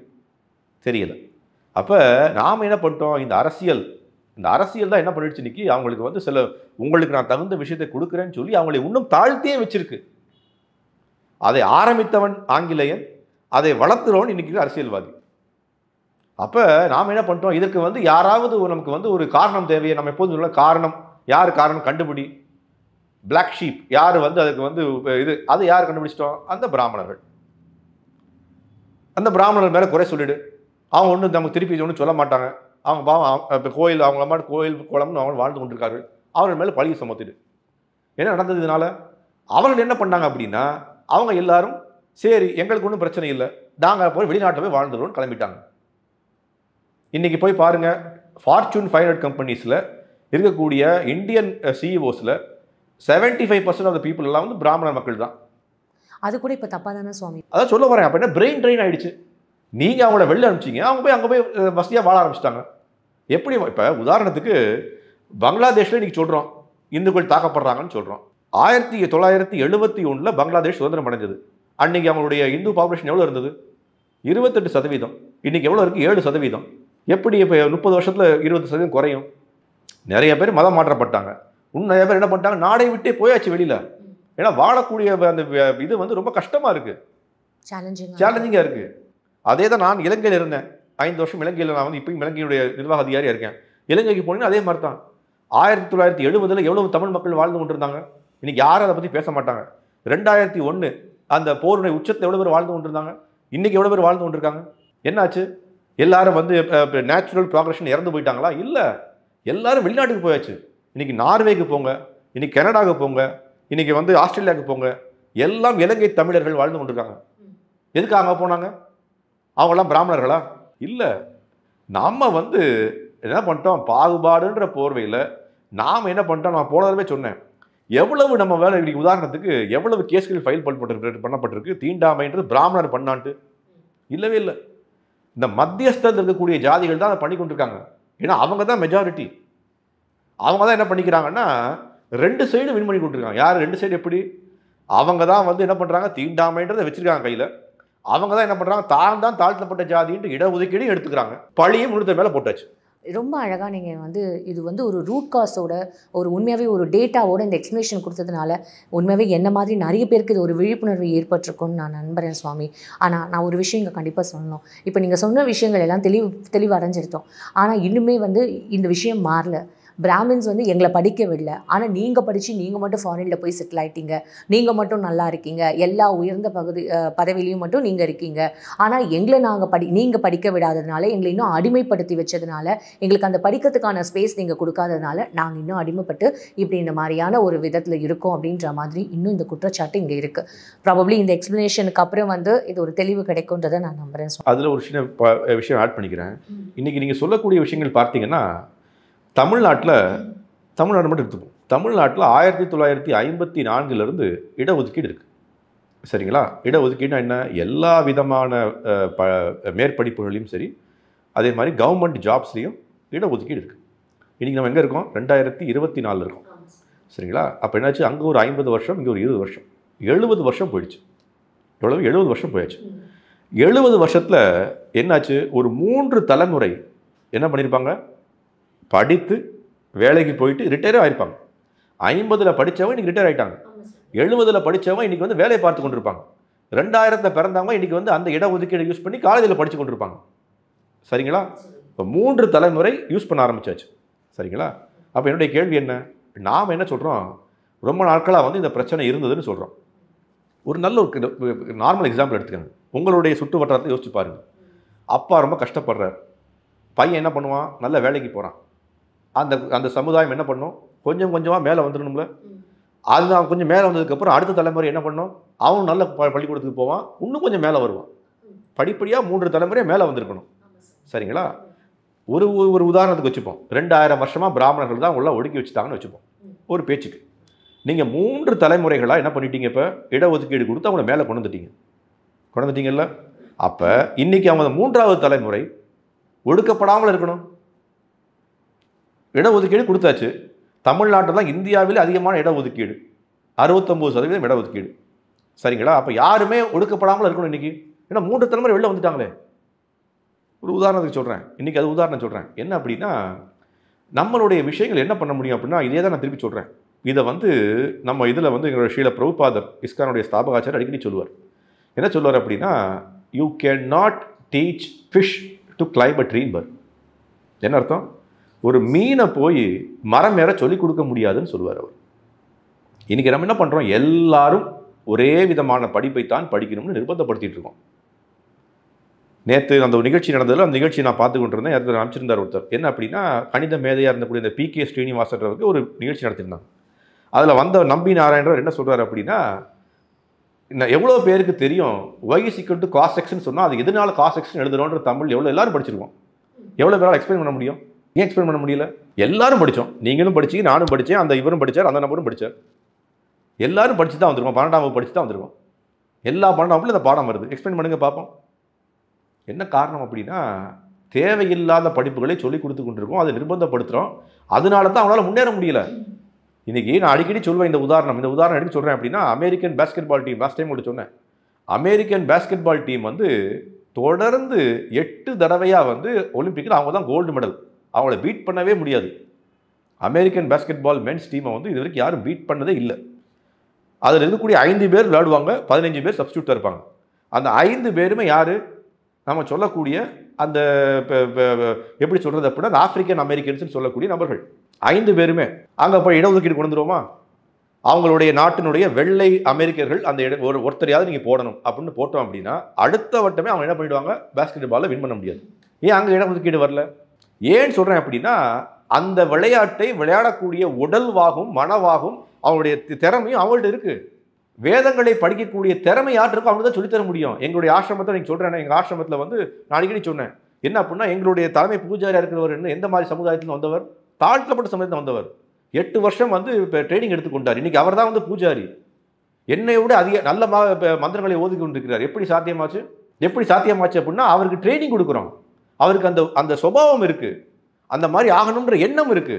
தெரியல. அப்ப நாம என்ன பண்ணிட்டோம், இந்த அரசியல் தான் என்ன பண்ணிடுச்சு இன்னைக்கு, அவங்களுக்கு வந்து சில உங்களுக்கு நான் தகுந்த விஷயத்தை கொடுக்குறேன்னு சொல்லி அவங்களை இன்னும் தாழ்த்தியே வச்சிருக்கு. அதை ஆரம்பித்தவன் ஆங்கிலேயன், அதை வளர்த்துறவன் இன்னைக்கு அரசியல்வாதி. அப்போ நாம் என்ன பண்ணிட்டோம், இதற்கு வந்து யாராவது நமக்கு வந்து ஒரு காரணம் தேவையை நம்ம எப்போதும் சொல்ல, காரணம் யார் காரணம் கண்டுபிடி, பிளாக் ஷீப் யார் வந்து அதுக்கு வந்து இது அது யார் கண்டுபிடிச்சிட்டோம், அந்த பிராமணர்கள். அந்த பிராமணர் மேலே குறை சொல்லிடு, அவங்க ஒன்றும் நமக்கு திருப்பி ஒன்றும் சொல்ல மாட்டாங்க, அவங்க பாவம் இப்போ கோயில் அவங்க அம்மா கோயில் குளம்னு அவங்க வாழ்ந்து கொண்டிருக்கார்கள், அவர்கள் மேலே பழியை சுமத்திடு. என்ன நடந்தது இதனால? அவர்கள் என்ன பண்ணாங்க அப்படின்னா, அவங்க எல்லாரும் சரி எங்களுக்கு ஒன்றும் பிரச்சனை இல்லை, நாங்கள் போய் வெளிநாட்டில் போய் வாழ்ந்துடுவோம்னு கிளம்பிட்டாங்க. இன்னைக்கு போய் பாருங்க, ஃபார்ச்சூன் 500 கம்பெனிஸில் இருக்கக்கூடிய இந்தியன் சிஇஓஸில் 75% ஆஃப் த பீப்புள் எல்லாம் வந்து பிராமண மக்கள் தான். அது கூட இப்போ தப்பாக தானே சுவாமி? அதான் சொல்ல வரேன். அப்போ என்ன பிரெயின் ட்ரெயின் ஆயிடுச்சு. நீங்கள் அவங்கள வெளில அனுப்பிச்சிங்க, அவங்க போய் அங்கே போய் வசதியாக வாழ ஆரம்பிச்சிட்டாங்க. எப்படி இப்போ உதாரணத்துக்கு பங்களாதேஷில் இன்றைக்கி சொல்கிறோம் இந்துக்கள் தாக்கப்படுறாங்கன்னு சொல்கிறோம். 1971 பங்களாதேஷ் சுதந்திரம் அடைஞ்சது. அன்றைக்கி அவங்களுடைய இந்து பாப்புலேஷன் எவ்வளோ இருந்தது? 28%. இன்றைக்கி எவ்வளோ இருக்குது? 7%. எப்படி இப்போ 30 வருஷத்தில் 20% குறையும்? நிறைய பேர் மதம் மாற்றப்பட்டாங்க. இன்னும் நிறைய பேர் என்ன பண்ணிட்டாங்க, நாடை விட்டே போயாச்சு வெளியில். ஏன்னா வாழக்கூடிய அந்த இது வந்து ரொம்ப கஷ்டமாக இருக்குது, சேலஞ்சிங்காக இருக்குது. அதே தான் நான் இலங்கையில் இருந்தேன் 5 வருஷம். இலங்கையில் நான் வந்து இப்போயும் இலங்கையுடைய நிர்வாக அதிகாரியாக இருக்கேன். இலங்கைக்கு போனீங்கன்னா அதே மாதிரி தான். 1970 எவ்வளவு தமிழ் மக்கள் வாழ்ந்து கொண்டிருந்தாங்க, இன்னைக்கு யாரும் அதை பற்றி பேச மாட்டாங்க. 2001 அந்த போருடைய உச்சத்தில் எவ்வளோ பேர் வாழ்ந்து கொண்டிருந்தாங்க, இன்னைக்கு எவ்வளோ பேர் வாழ்ந்து கொண்டிருக்காங்க? என்னாச்சு? எல்லாரும் வந்து நேச்சுரல் ப்ராக்ரஷன் இறந்து போயிட்டாங்களா? இல்லை, எல்லாரும் வெளிநாட்டுக்கு போயாச்சு. இன்னைக்கு நார்வேக்கு போங்க, இன்னைக்கு கனடாவுக்கு போங்க, இன்னைக்கு வந்து ஆஸ்திரேலியாவுக்கு போங்க, எல்லாம் இலங்கை தமிழர்கள் வாழ்ந்து கொண்டிருக்காங்க. எதுக்கு அங்கே போனாங்க? அவங்களாம் பிராமணர்களா? இல்லை. நம்ம வந்து என்ன பண்ணிட்டோம், பாகுபாடுன்ற போர்வையில் நாம் என்ன பண்ணிட்டோம், நான் போனதவே சொன்னேன், எவ்வளவு நம்ம வேலை இன்னைக்கு உதாரணத்துக்கு எவ்வளவு கேஸ்கள் ஃபைல் பண்ணப்பட்டிருக்கு. தீண்டாமைன்றது பிராமணர் பண்ணான்ட்டு இல்லவே இல்லை. இந்த மத்தியஸ்தல் இருக்கக்கூடிய ஜாதிகள் தான் அதை பண்ணி கொண்டிருக்காங்க. ஏன்னா அவங்க தான் மெஜாரிட்டி. அவங்க தான் என்ன பண்ணிக்கிறாங்கன்னா 2 சைடு வின் பண்ணி கொண்டிருக்காங்க. யார் 2 சைடு? எப்படி? அவங்க தான் வந்து என்ன பண்ணுறாங்க, தீண்டாமைன்றதை வச்சிருக்காங்க கையில். அவங்க தான் என்ன பண்ணுறாங்க, தான் தாழ்த்தப்பட்ட ஜாதின்ட்டு இடஒதுக்கீடு எடுத்துக்கிறாங்க, பழியும் இன்னொருத்த மேலே போட்டாச்சு. ரொம்ப அழகாக நீங்கள் வந்து இது வந்து ஒரு ரூட் காஸோட ஒரு உண்மையாகவே ஒரு டேட்டாவோட இந்த எக்ஸ்ப்ளனேஷன் கொடுத்ததுனால உண்மையாகவே என்ன மாதிரி நிறைய பேருக்கு இது ஒரு விழிப்புணர்வு ஏற்பட்டிருக்கும்னு நான் நம்புகிறேன் சுவாமி. ஆனால் நான் ஒரு விஷயம் இங்கே கண்டிப்பாக சொல்லணும். இப்போ நீங்கள் சொன்ன விஷயங்கள் எல்லாம் தெளிவு அடைஞ்சிருத்தோம். ஆனால் இன்னுமே வந்து இந்த விஷயம் மாறல. பிராமின்ஸ் வந்து எங்களை படிக்க விடல, ஆனால் நீங்கள் படித்து நீங்கள் மட்டும் ஃபாரினில் போய் செட்டில் ஆகிட்டீங்க, நீங்கள் மட்டும் நல்லா இருக்கீங்க, எல்லா உயர்ந்த பதவியிலையும் மட்டும் நீங்கள் இருக்கீங்க. ஆனால் எங்களை நீங்கள் படிக்க விடாததுனால, எங்களை இன்னும் அடிமைப்படுத்தி வச்சதுனால, எங்களுக்கு அந்த படிக்கிறதுக்கான ஸ்பேஸ் நீங்கள் கொடுக்காததுனால நாங்கள் இன்னும் அடிமைப்பட்டு இப்படி இந்த மாதிரியான ஒரு விதத்தில் இருக்கோம் அப்படின்ற மாதிரி இன்னும் இந்த குற்றச்சாட்டு இங்கே இருக்குது. ப்ராபப்ளி இந்த எக்ஸ்ப்ளனேஷனுக்கு அப்புறம் வந்து இது ஒரு தெளிவு கிடைக்கும்ன்றதை நான் நம்புகிறேன். அதில் ஒரு விஷயம் ஆட் பண்ணிக்கிறேன். இன்றைக்கி நீங்கள் சொல்லக்கூடிய விஷயங்கள் பார்த்தீங்கன்னா, தமிழ்நாடு மட்டும் எடுத்துப்போம். தமிழ்நாட்டில் 1954 இடஒதுக்கீடு இருக்குது. சரிங்களா? இடஒதுக்கீடுனா என்ன? எல்லா விதமான மேற்படிப்புகளையும் சரி, அதே மாதிரி கவர்மெண்ட் ஜாப்ஸ்லேயும் இடஒதுக்கீடு இருக்குது. இன்றைக்கி நம்ம எங்கே இருக்கோம்? 2024 இருக்கோம். சரிங்களா? அப்போ என்னாச்சு, அங்கே ஒரு 50 வருஷம், இங்கே ஒரு 20 வருஷம், 70 வருஷம் போயிடுச்சு. எவ்வளவு? 70 வருஷம் போயாச்சு. 70 வருஷத்தில் என்னாச்சு, ஒரு 3 தலைமுறை என்ன பண்ணியிருப்பாங்க, படித்து வேலைக்கு போயிட்டு ரிட்டையர் ஆகிருப்பாங்க. 50 படித்தவங்க இன்றைக்கி ரிட்டையர் ஆகிட்டாங்க. 70 படித்தவங்க இன்றைக்கி வந்து வேலையை பார்த்து கொண்டிருப்பாங்க. 2000 பிறந்தவங்க இன்றைக்கி வந்து அந்த இடஒதுக்கீடை யூஸ் பண்ணி காலேஜில் படித்து கொண்டிருப்பாங்க. சரிங்களா? இப்போ 3 தலைமுறை யூஸ் பண்ண ஆரம்பிச்சாச்சு. சரிங்களா? அப்போ என்னுடைய கேள்வி என்ன, நாம் என்ன சொல்கிறோம், ரொம்ப நாட்களாக வந்து இந்த பிரச்சனை இருந்ததுன்னு சொல்கிறோம். ஒரு நல்ல ஒரு நார்மல் எக்ஸாம்பிள் எடுத்துக்கங்க. உங்களுடைய சுற்று வட்டாரத்தை யோசிச்சு பாருங்கள். அப்பா ரொம்ப கஷ்டப்படுறார், பையன் என்ன பண்ணுவான், நல்ல வேலைக்கு போகிறான். அந்த சமுதாயம் என்ன பண்ணும், கொஞ்சம் கொஞ்சமாக மேலே வந்துடணும்ல. அதுதான் கொஞ்சம் மேலே வந்ததுக்கப்புறம் அடுத்த தலைமுறை என்ன பண்ணும், அவன் நல்ல பள்ளிக்கூடத்துக்கு போவான், இன்னும் கொஞ்சம் மேலே வருவான். படிப்படியாக 3 தலைமுறையாக மேலே வந்திருக்கணும். சரிங்களா? ஒரு உதாரணத்துக்கு வச்சுப்போம். 2000 வருஷமாக பிராமணர்கள் தான் உள்ள ஒடுக்கி வச்சுட்டாங்கன்னு வச்சுப்போம் ஒரு பேச்சுக்கு. நீங்கள் 3 தலைமுறைகளாக என்ன பண்ணிட்டீங்க, இப்போ இடஒதுக்கீடு கொடுத்து அவங்கள மேலே கொண்டு வந்துட்டீங்கல்ல. அப்போ இன்றைக்கி அவங்க 3வது தலைமுறை ஒடுக்கப்படாமல் இருக்கணும். இடஒதுக்கீடு கொடுத்தாச்சு. தமிழ்நாட்டில் தான் இந்தியாவில் அதிகமான இடஒதுக்கீடு, 69% இடஒதுக்கீடு. சரிங்களா? அப்போ யாருமே ஒடுக்கப்படாமல் இருக்கணும் இன்றைக்கி. ஏன்னா 3 தலைமுறை வெளில வந்துட்டாங்களே. ஒரு உதாரணத்துக்கு சொல்கிறேன், இன்றைக்கி அது உதாரணம் சொல்கிறேன். என்ன அப்படின்னா, நம்மளுடைய விஷயங்கள் என்ன பண்ண முடியும் அப்படின்னா, இதே தான் நான் திருப்பி சொல்கிறேன். இதை வந்து நம்ம இதில் வந்து எங்களோட ஸ்ரீல பிரபுபாதர் இஸ்கானுடைய ஸ்தாபகாச்சாரியர் அடிக்கடி சொல்லுவார். என்ன சொல்லுவார் அப்படின்னா, you can not teach fish to claim a tree per. என்ன அர்த்தம்? ஒரு மீனை போய் மரம் ஏற சொல்லிக் கொடுக்க முடியாதுன்னு சொல்லுவார் அவர். இன்னைக்கு நம்ம என்ன பண்ணுறோம்? எல்லாரும் ஒரே விதமான படிப்பைத்தான் படிக்கணும்னு நிர்பந்தப்படுத்திட்டு இருக்கோம். நேற்று அந்த ஒரு நிகழ்ச்சி நடந்ததில் அந்த நிகழ்ச்சி நான் பார்த்து கொண்டு இருந்தேன். யாருக்கு அமைச்சிருந்தார் ஒருத்தர். என்ன அப்படின்னா, கணித மேதையாக இருந்தக்கூடிய இந்த PK ஸ்ரீனிவாசன்றவருக்கு ஒரு நிகழ்ச்சி நடத்திருந்தாங்க. அதில் வந்த நம்பி நாராயணர் என்ன சொல்கிறார் அப்படின்னா, எவ்வளோ பேருக்கு தெரியும் y = cos x சொன்னால் அது எதனால cos x எழுதுறோன்ற தமிழ் எல்லாரும் படிச்சிருக்கோம். எவ்வளோ பேரால் எக்ஸ்பிளைன் பண்ண முடியும்? ஏன் எக்ஸ்பிளைன் பண்ண முடியல? எல்லாரும் படித்தோம். நீங்களும் படிச்சு, நானும் படித்தேன், அந்த இவரும் படித்தார், அந்த நபரும் படித்தார். எல்லாரும் படித்து தான் வந்திருக்கோம். 12ஆம் வகுப்பு படித்து தான் வந்திருக்கோம். எல்லா 12ஆம் வகுப்புல இந்த பாடம் வருது. எக்ஸ்பிளைன் பண்ணுங்க பார்ப்போம். என்ன காரணம் அப்படின்னா, தேவையில்லாத படிப்புகளை சொல்லிக் கொடுத்து கொண்டிருக்கோம். அதை நிர்பந்தப்படுத்துகிறோம். அதனால தான் அவங்களால முன்னேற முடியல. இன்னைக்கு நான் அடிக்கடி சொல்வேன் இந்த உதாரணம் எடுத்து சொல்கிறேன் அப்படின்னா, American basketball team last time கூட சொன்னேன். அமெரிக்கன் பேஸ்கெட்பால் டீம் வந்து தொடர்ந்து 8 தடவையாக வந்து ஒலிம்பிக்கில் அவங்க தான் கோல்டு மெடல். அவங்கள பீட் பண்ணவே முடியாது. அமெரிக்கன் பேஸ்கெட்பால் மென்ஸ் டீமை வந்து இது வரைக்கும் யாரும் பீட் பண்ணதே இல்லை. அதில் இருக்கக்கூடிய 5 பேர் விளையாடுவாங்க, 15 பேர் சப்ஸ்டியூட்டாக இருப்பாங்க. அந்த 5 பேருமே யார்? நம்ம சொல்லக்கூடிய அந்த எப்படி சொல்கிறது அப்படின்னா, அந்த ஆப்பிரிக்கன் அமெரிக்கன்ஸ்னு சொல்லக்கூடிய நபர்கள் 5 பேருமே. அங்கே போய் இடஒதுக்கீடு கொண்டு வந்துருவோமா? அவங்களுடைய நாட்டினுடைய வெள்ளை அமெரிக்கர்கள் அந்த ஒருத்தரையாவது நீங்கள் போடணும் அப்படின்னு போட்டோம் அப்படின்னா, அடுத்த வட்டமே அவங்க என்ன பண்ணிடுவாங்க? பேஸ்கெட் பாலில் வின் பண்ண முடியாது. ஏன் அங்கே இடஒதுக்கீடு வரல? ஏன்னு சொல்கிறேன் அப்படின்னா, அந்த விளையாட்டை விளையாடக்கூடிய உடல்வாகும் மனவாகும் அவங்களுடைய திறமையும் அவங்கள்ட்ட இருக்குது. வேதங்களை படிக்கக்கூடிய திறமை யார்ட்டு இருக்கோ அவங்க தான் சொல்லித்தர முடியும். எங்களுடைய ஆசிரமத்தை நீங்கள் சொல்கிறேன், எங்கள் ஆசிரமத்தில் வந்து நான் அடிக்கடி சொன்னேன். என்ன அப்படின்னா, எங்களுடைய தலைமை பூஜாரியாக இருக்கிறவர் எந்த மாதிரி சமுதாயத்தில் வந்தவர்? தாழ்த்தப்பட்ட சமுதாயத்தில் வந்தவர். 8 வருஷம் வந்து இப்போ ட்ரைனிங் எடுத்துக்கொண்டார். இன்னைக்கு அவர் தான் வந்து பூஜாரி. என்னை விட அதிக நல்ல மந்திரங்களை ஓதி கொண்டிருக்கிறார். எப்படி சாத்தியமாச்சு அப்படின்னா, அவருக்கு ட்ரைனிங் கொடுக்குறோம். அவருக்கு அந்த சுபாவம் இருக்கு, அந்த மாதிரி ஆகணுன்ற எண்ணம் இருக்கு.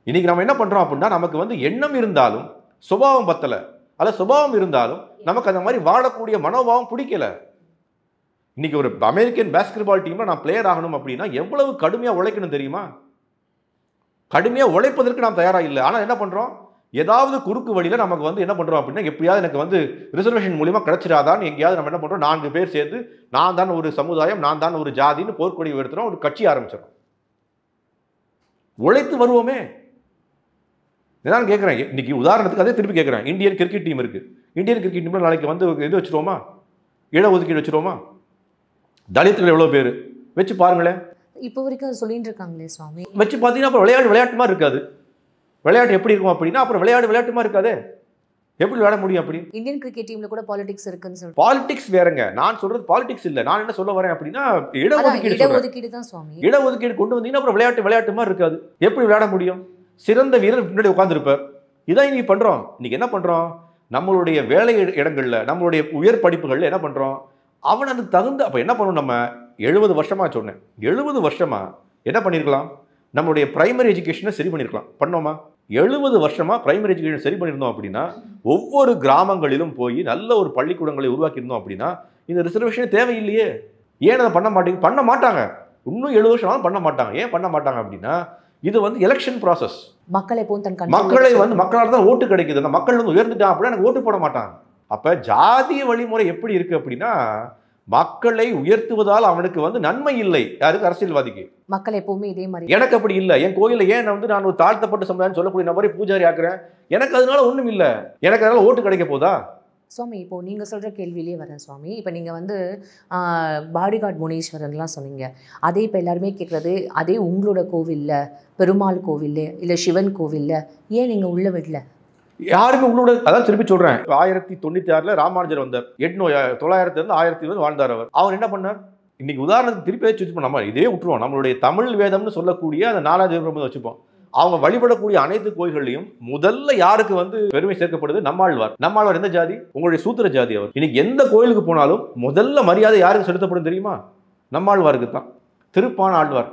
இன்னைக்கு நம்ம என்ன பண்றோம் அப்படின்னா, நமக்கு வந்து எண்ணம் இருந்தாலும் சுபாவம் பத்தல, அல்ல சுபாவம் இருந்தாலும் நமக்கு அந்த மாதிரி வாழக்கூடிய மனோபாவம் பிடிக்கல. இன்னைக்கு ஒரு அமெரிக்கன் பேஸ்கெட்பால் டீம்ல நான் பிளேயர் ஆகணும் அப்படின்னா எவ்வளவு கடுமையா உழைக்கணும் தெரியுமா? கடுமையா உழைப்பதற்கு நாம் தயாரா இல்லை. ஆனா என்ன பண்றோம்? ஏதாவது குறுக்கு வழியில நமக்கு வந்து என்ன பண்றோம் அப்படின்னா, எப்படியாவது எனக்கு வந்து ரிசர்வேஷன் மூலியமா கிடைச்சிடாதான்னு எங்கேயாவது நம்ம என்ன பண்றோம்? 4 பேர் சேர்ந்து நான் தான் ஒரு சமுதாயம், நான் தான் ஒரு ஜாதின்னு போர்க்கொடி எடுத்துறோம், ஒரு கட்சி ஆரம்பிச்சிடும். உழைத்து வருவோமே. நான் கேட்குறேன், இன்னைக்கு உதாரணத்துக்கு அதே திருப்பி கேட்குறேன். இந்தியன் கிரிக்கெட் டீம் இருக்கு. இந்தியன் கிரிக்கெட் டீம்ல நாளைக்கு வந்து இது வச்சிருவோமா? இடஒதுக்கீடு வச்சிருவோமா? தலித்துகள் எவ்வளோ பேர் வச்சு பாருங்களேன். இப்போ வரைக்கும் சொல்லிட்டு இருக்காங்களே சுவாமி. வச்சு பார்த்தீங்கன்னா அப்புறம் விளையாட்டு மாதிரி இருக்காது. விளையாட்டு எப்படி இருக்கும் அப்படின்னா, அப்புறம் விளையாட்டு மாதிரி இருக்காதே. எப்படி விளையாட முடியும்? அப்படி இந்தியன் கிரிக்கெட் டீம்ல கூட பாலிடிக்ஸ் இருக்குன்னு சொல்றேன். பாலிடிக்ஸ் வேறங்க. நான் சொல்றது பாலிடிக்ஸ் இல்ல. நான் என்ன சொல்ல வரேன் அப்படின்னா, இடஒதுக்கீடு தான் சுவாமி. இடஒதுக்கீடு கொண்டு வந்தீங்கன்னா அப்புறம் விளையாட்டு மாதிரி இருக்காது. எப்படி விளையாட முடியும்? சிறந்த வீரர் முன்னாடி உட்கார்ந்துருப்பார். இதான் இன்னைக்கு பண்றோம். இன்னைக்கு என்ன பண்றோம்? நம்மளுடைய வேலை இடங்கள்ல, நம்மளுடைய உயர் படிப்புகள்ல என்ன பண்றோம்? அவனுக்கு தகுந்த அப்ப என்ன பண்ணணும்? நம்ம 70 வருஷமா சொன்னேன், 70 வருஷமா என்ன பண்ணிருக்கலாம்? நம்மளுடைய பிரைமரி எஜுகேஷனை சரி பண்ணிருக்கலாம். பண்ணோமா? 70 வருஷமா பிரைமரி எஜுகேஷன் சரி பண்ணியிருந்தோம் அப்படின்னா, ஒவ்வொரு கிராமங்களிலும் போய் நல்ல ஒரு பள்ளிக்கூடங்களை உருவாக்கியிருந்தோம் அப்படின்னா, இந்த ரிசர்வேஷன் தேவையில்லையே. ஏன் அதை பண்ண மாட்டாங்க. இன்னும் 70 வருஷம் பண்ண மாட்டாங்க. ஏன் பண்ண மாட்டாங்க அப்படின்னா, இது வந்து எலெக்ஷன் ப்ராசஸ். மக்களை வந்து மக்களால் தான் ஓட்டு கிடைக்குது. அந்த மக்கள் வந்து உயர்ந்துட்டான் அப்படின்னா எனக்கு ஓட்டு போட மாட்டாங்க. அப்ப ஜாதிய வழிமுறை எப்படி இருக்கு அப்படின்னா, மக்களை உயர்த்துவதால் அவனுக்கு வந்து நன்மை இல்லை. யாருக்கு? அரசியல்வாதிக்கு. மக்கள் எப்பவுமே இதே மாதிரி. எனக்கு அப்படி இல்லை. என் கோயில ஏன் வந்து நான் ஒரு தாழ்த்தப்பட்ட சமுதாயம் சொல்லக்கூடிய நபரை பூஜாரி ஆக்குறேன்? எனக்கு அதனால ஒண்ணும் இல்லை. எனக்கு அதனால ஓட்டு கிடைக்க போதா? சுவாமி, இப்போ நீங்கள் சொல்கிற கேள்வியிலே வரேன் சுவாமி. இப்போ நீங்கள் வந்து பாடிகார்ட் முனீஸ்வரன்லாம் சொன்னீங்க. அதே இப்போ எல்லாருமே கேட்குறது, அதே உங்களோட கோவிலில், பெருமாள் கோவிலில் இல்லை சிவன் கோவிலில் ஏன் நீங்கள் உள்ள விடல? யாருமே உங்களோட, அதான் திருப்பி சொல்கிறேன். 1096 ராமானுஜர் வந்தார். 900 1000 வாழ்ந்தார். அவர் என்ன பண்ணார்? இன்னைக்கு உதாரணத்துக்கு திருப்பி வச்சுப்போம். நம்ம இதே விட்டுருவோம். நம்மளுடைய தமிழ் வேதம்னு சொல்லக்கூடிய அந்த 4வது வச்சுப்போம். அவங்க வழிபடக்கூடிய அனைத்து கோயில்களையும் முதல்ல யாருக்கு வந்து பெருமை சேர்க்கப்படுது? நம்மாழ்வார் எந்த ஜாதி? உங்களுடைய சூத்திர ஜாதி. அவர் இன்னைக்கு எந்த கோயிலுக்கு போனாலும் முதல்ல மரியாதை யாருக்கு செலுத்தப்படும் தெரியுமா? நம்மாழ்வாருக்கு தான். திருப்பான ஆழ்வார்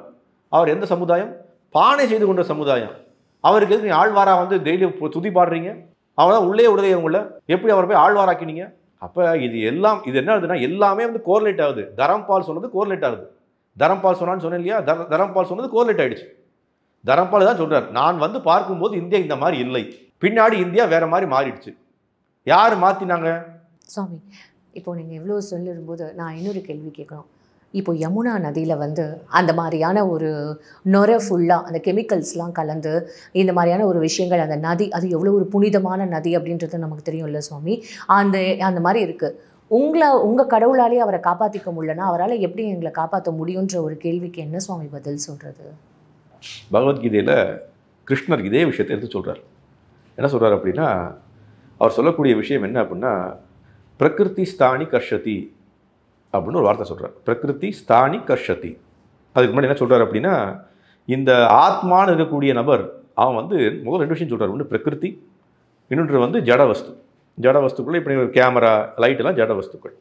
அவர் எந்த சமுதாயம்? பானை செய்து கொண்ட சமுதாயம். அவருக்கு எதுக்கு ஆழ்வாரா வந்து டெய்லி துதி பாடுறீங்க? அவங்க தான் உள்ளே உடைய எப்படி அவர் போய் ஆழ்வாராக்கினீங்க? அப்போ இது என்ன ஆகுதுன்னா, எல்லாமே வந்து கோரிலேட் ஆகுது. தரம்பால் சொன்னது கோரிலேட் ஆகுது. தரம்பால் சொன்னான்னு சொன்னேன் இல்லையா? தரம்பால் சொன்னது கோரிலேட் ஆயிடுச்சு. தரம்பால் தான் சொல்றார், நான் வந்து பார்க்கும்போது இந்தியா இந்த மாதிரி இல்லை, பின்னாடி இந்தியா வேற மாதிரி மாறிடுச்சு. யார் மாத்தினாங்க? சுவாமி, இப்போ நீங்கள் எவ்வளோ சொல்லிடும்போது நான் இன்னொரு கேள்வி கேட்கணும். இப்போ யமுனா நதியில் வந்து அந்த மாதிரியான ஒரு நுரை ஃபுல்லாக அந்த கெமிக்கல்ஸ்லாம் கலந்து இந்த மாதிரியான ஒரு விஷயங்கள், அந்த நதி அது எவ்வளோ ஒரு புனிதமான நதி அப்படின்றது நமக்கு தெரியும்ல சுவாமி. அந்த அந்த மாதிரி இருக்குது. உங்கள் கடவுளாலே அவரை காப்பாற்றிக்க முடியலன்னா அவரால் எப்படி எங்களை காப்பாற்ற முடியுன்ற ஒரு கேள்விக்கு என்ன சுவாமி பதில் சொல்கிறது? பகவத்கீதையில் கிருஷ்ணர் இதே விஷயத்தை எடுத்து சொல்கிறார். என்ன சொல்கிறார் அப்படின்னா, அவர் சொல்லக்கூடிய விஷயம் என்ன அப்படின்னா, பிரகிருதி ஸ்தானி கர்ஷதி அப்படின்னு ஒரு வார்த்தை சொல்கிறார். பிரகிருதி ஸ்தானி கர்ஷதி. அதுக்கு முன்னாடி என்ன சொல்கிறார் அப்படின்னா, இந்த ஆத்மான்னு இருக்கக்கூடிய நபர் அவன் வந்து முதல் 2 விஷயம் சொல்கிறார். ஒன்று பிரகிருதி, இன்னொன்று வந்து ஜட வஸ்து. ஜட வஸ்துக்குள்ளே இப்படி ஒரு கேமரா, லைட்டெல்லாம் ஜட வஸ்துக்கள்.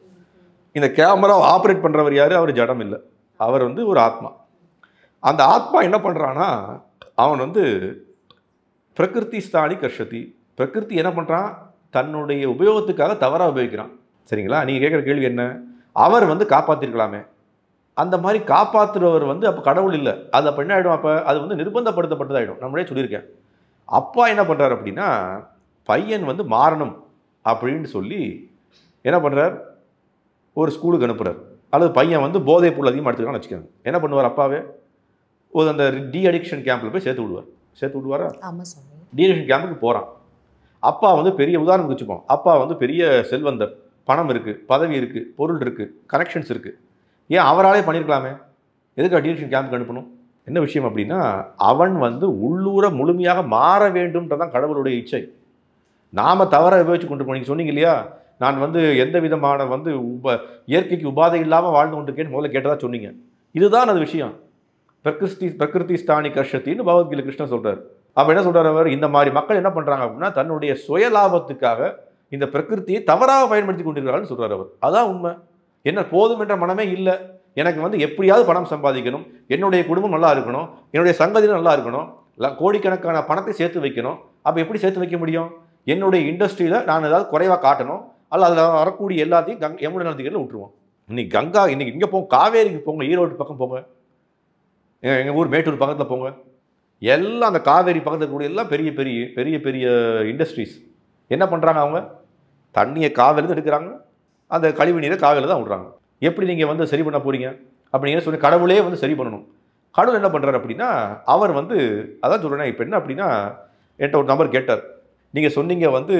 இந்த கேமரா ஆப்ரேட் பண்ணுறவர் யார்? அவர் ஜடம் இல்லை, அவர் வந்து ஒரு ஆத்மா. அந்த ஆத்மா என்ன பண்ணுறான்னா, அவன் வந்து பிரகிருதி ஸ்தானி கர்ஷதி. பிரகிருதி என்ன பண்ணுறான்? தன்னுடைய உபயோகத்துக்காக தவறாக உபயோகிக்கிறான். சரிங்களா? நீங்கள் கேட்குற கேள்வி என்ன? அவர் வந்து காப்பாற்றிருக்கலாமே. அந்த மாதிரி காப்பாற்றுறவர் வந்து அப்போ கடவுள் இல்லை. அது அப்போ என்ன ஆகிடும்? அப்போ அது வந்து நிர்பந்தப்படுத்தப்பட்டதாகிடும். நம்மளே சொல்லியிருக்கேன். அப்பா என்ன பண்ணுறாரு அப்படின்னா, பையன் வந்து மாறணும் அப்படின்னு சொல்லி என்ன பண்ணுறார்? ஒரு ஸ்கூலுக்கு அனுப்புகிறார். அல்லது பையன் வந்து போதைப் பொருள் அதிகமாக எடுத்துக்கலாம்னு வச்சுக்கோங்க. என்ன பண்ணுவார்? அப்பாவே ஒரு அந்த டி அடிக்ஷன் கேம்பில் போய் சேர்த்து விடுவாரா? ஆமாம் சாமி. டி அடிக்ஷன் கேம்புக்கு போகிறான். அப்பா வந்து பெரிய உதாரணத்துக்கு வச்சுப்போம். அப்பா வந்து பெரிய செல்வந்தர், பணம் இருக்குது, பதவி இருக்குது, பொருள் இருக்குது, கனெக்ஷன்ஸ் இருக்குது. ஏன் அவராலே பண்ணியிருக்கலாமே? எதுக்கு டி அடிக்ஷன் கேம்புக்கு அனுப்பணும்? என்ன விஷயம் அப்படின்னா, அவன் வந்து உள்ளூர முழுமையாக மாற வேண்டும்ன்றதான் கடவுளுடைய இச்சை. நாம் தவற உபயோகிச்சு கொண்டு போனீங்க சொன்னீங்க இல்லையா, நான் வந்து எந்த விதமான வந்து இயற்கைக்கு உபாதை இல்லாமல் வாழ்ந்து கொண்டிருக்கேன்னு முதல்ல கேட்டதா சொன்னீங்க. இதுதான் அது விஷயம். பிரகிருதி ஸ்தானி கர்ஷத்தின்னு பகவத்கீதை கிருஷ்ணன் சொல்கிறார். அப்போ என்ன சொல்கிறார் அவர்? இந்த மாதிரி மக்கள் என்ன பண்ணுறாங்க அப்படின்னா, தன்னுடைய சுயலாபத்துக்காக இந்த பிரகிருத்தியை தவறாக பயன்படுத்தி கொண்டிருக்கிறார்கள் சொல்கிறார் அவர். அதான் உண்மை. என்ன போதும் என்ற மனமே இல்லை. எனக்கு வந்து எப்படியாவது பணம் சம்பாதிக்கணும், என்னுடைய குடும்பம் நல்லா இருக்கணும், என்னுடைய சங்கதியும் நல்லா இருக்கணும், கோடிக்கணக்கான பணத்தை சேர்த்து வைக்கணும். அப்போ எப்படி சேர்த்து வைக்க முடியும்? என்னுடைய இண்டஸ்ட்ரியில் நான் ஏதாவது குறைவாக காட்டணும், அல்ல அதில் வரக்கூடிய எல்லாத்தையும் யமுனை நதிகளில் விட்டுருவோம். இன்னைக்கு கங்கா, இன்னைக்கு இங்கே போங்க, காவேரிக்கு போங்க, ஈரோடு பக்கம் போங்க, எங்கள் ஊர் மேட்டூர் பக்கத்தில் போங்க, எல்லாம் அந்த காவேரி பக்கத்தில் இருக்கக்கூடிய எல்லாம் பெரிய பெரிய பெரிய பெரிய இண்டஸ்ட்ரீஸ். என்ன பண்ணுறாங்க? அவங்க தண்ணியை காவேரியில் எடுக்கிறாங்க, அந்த கழிவு நீரை காவேரியில் தான் விடுறாங்க. எப்படி நீங்கள் வந்து சரி பண்ண போகிறீங்க அப்படிங்கிற சொல்லி கடவுளே வந்து சரி பண்ணணும். கடவுள் என்ன பண்ணுறாரு அப்படின்னா, அவர் வந்து அதான் சொல்கிறேன். இப்போ என்ன அப்படின்னா, என்கிட்ட ஒரு நபர் கேட்டார், நீங்கள் சொன்னீங்க வந்து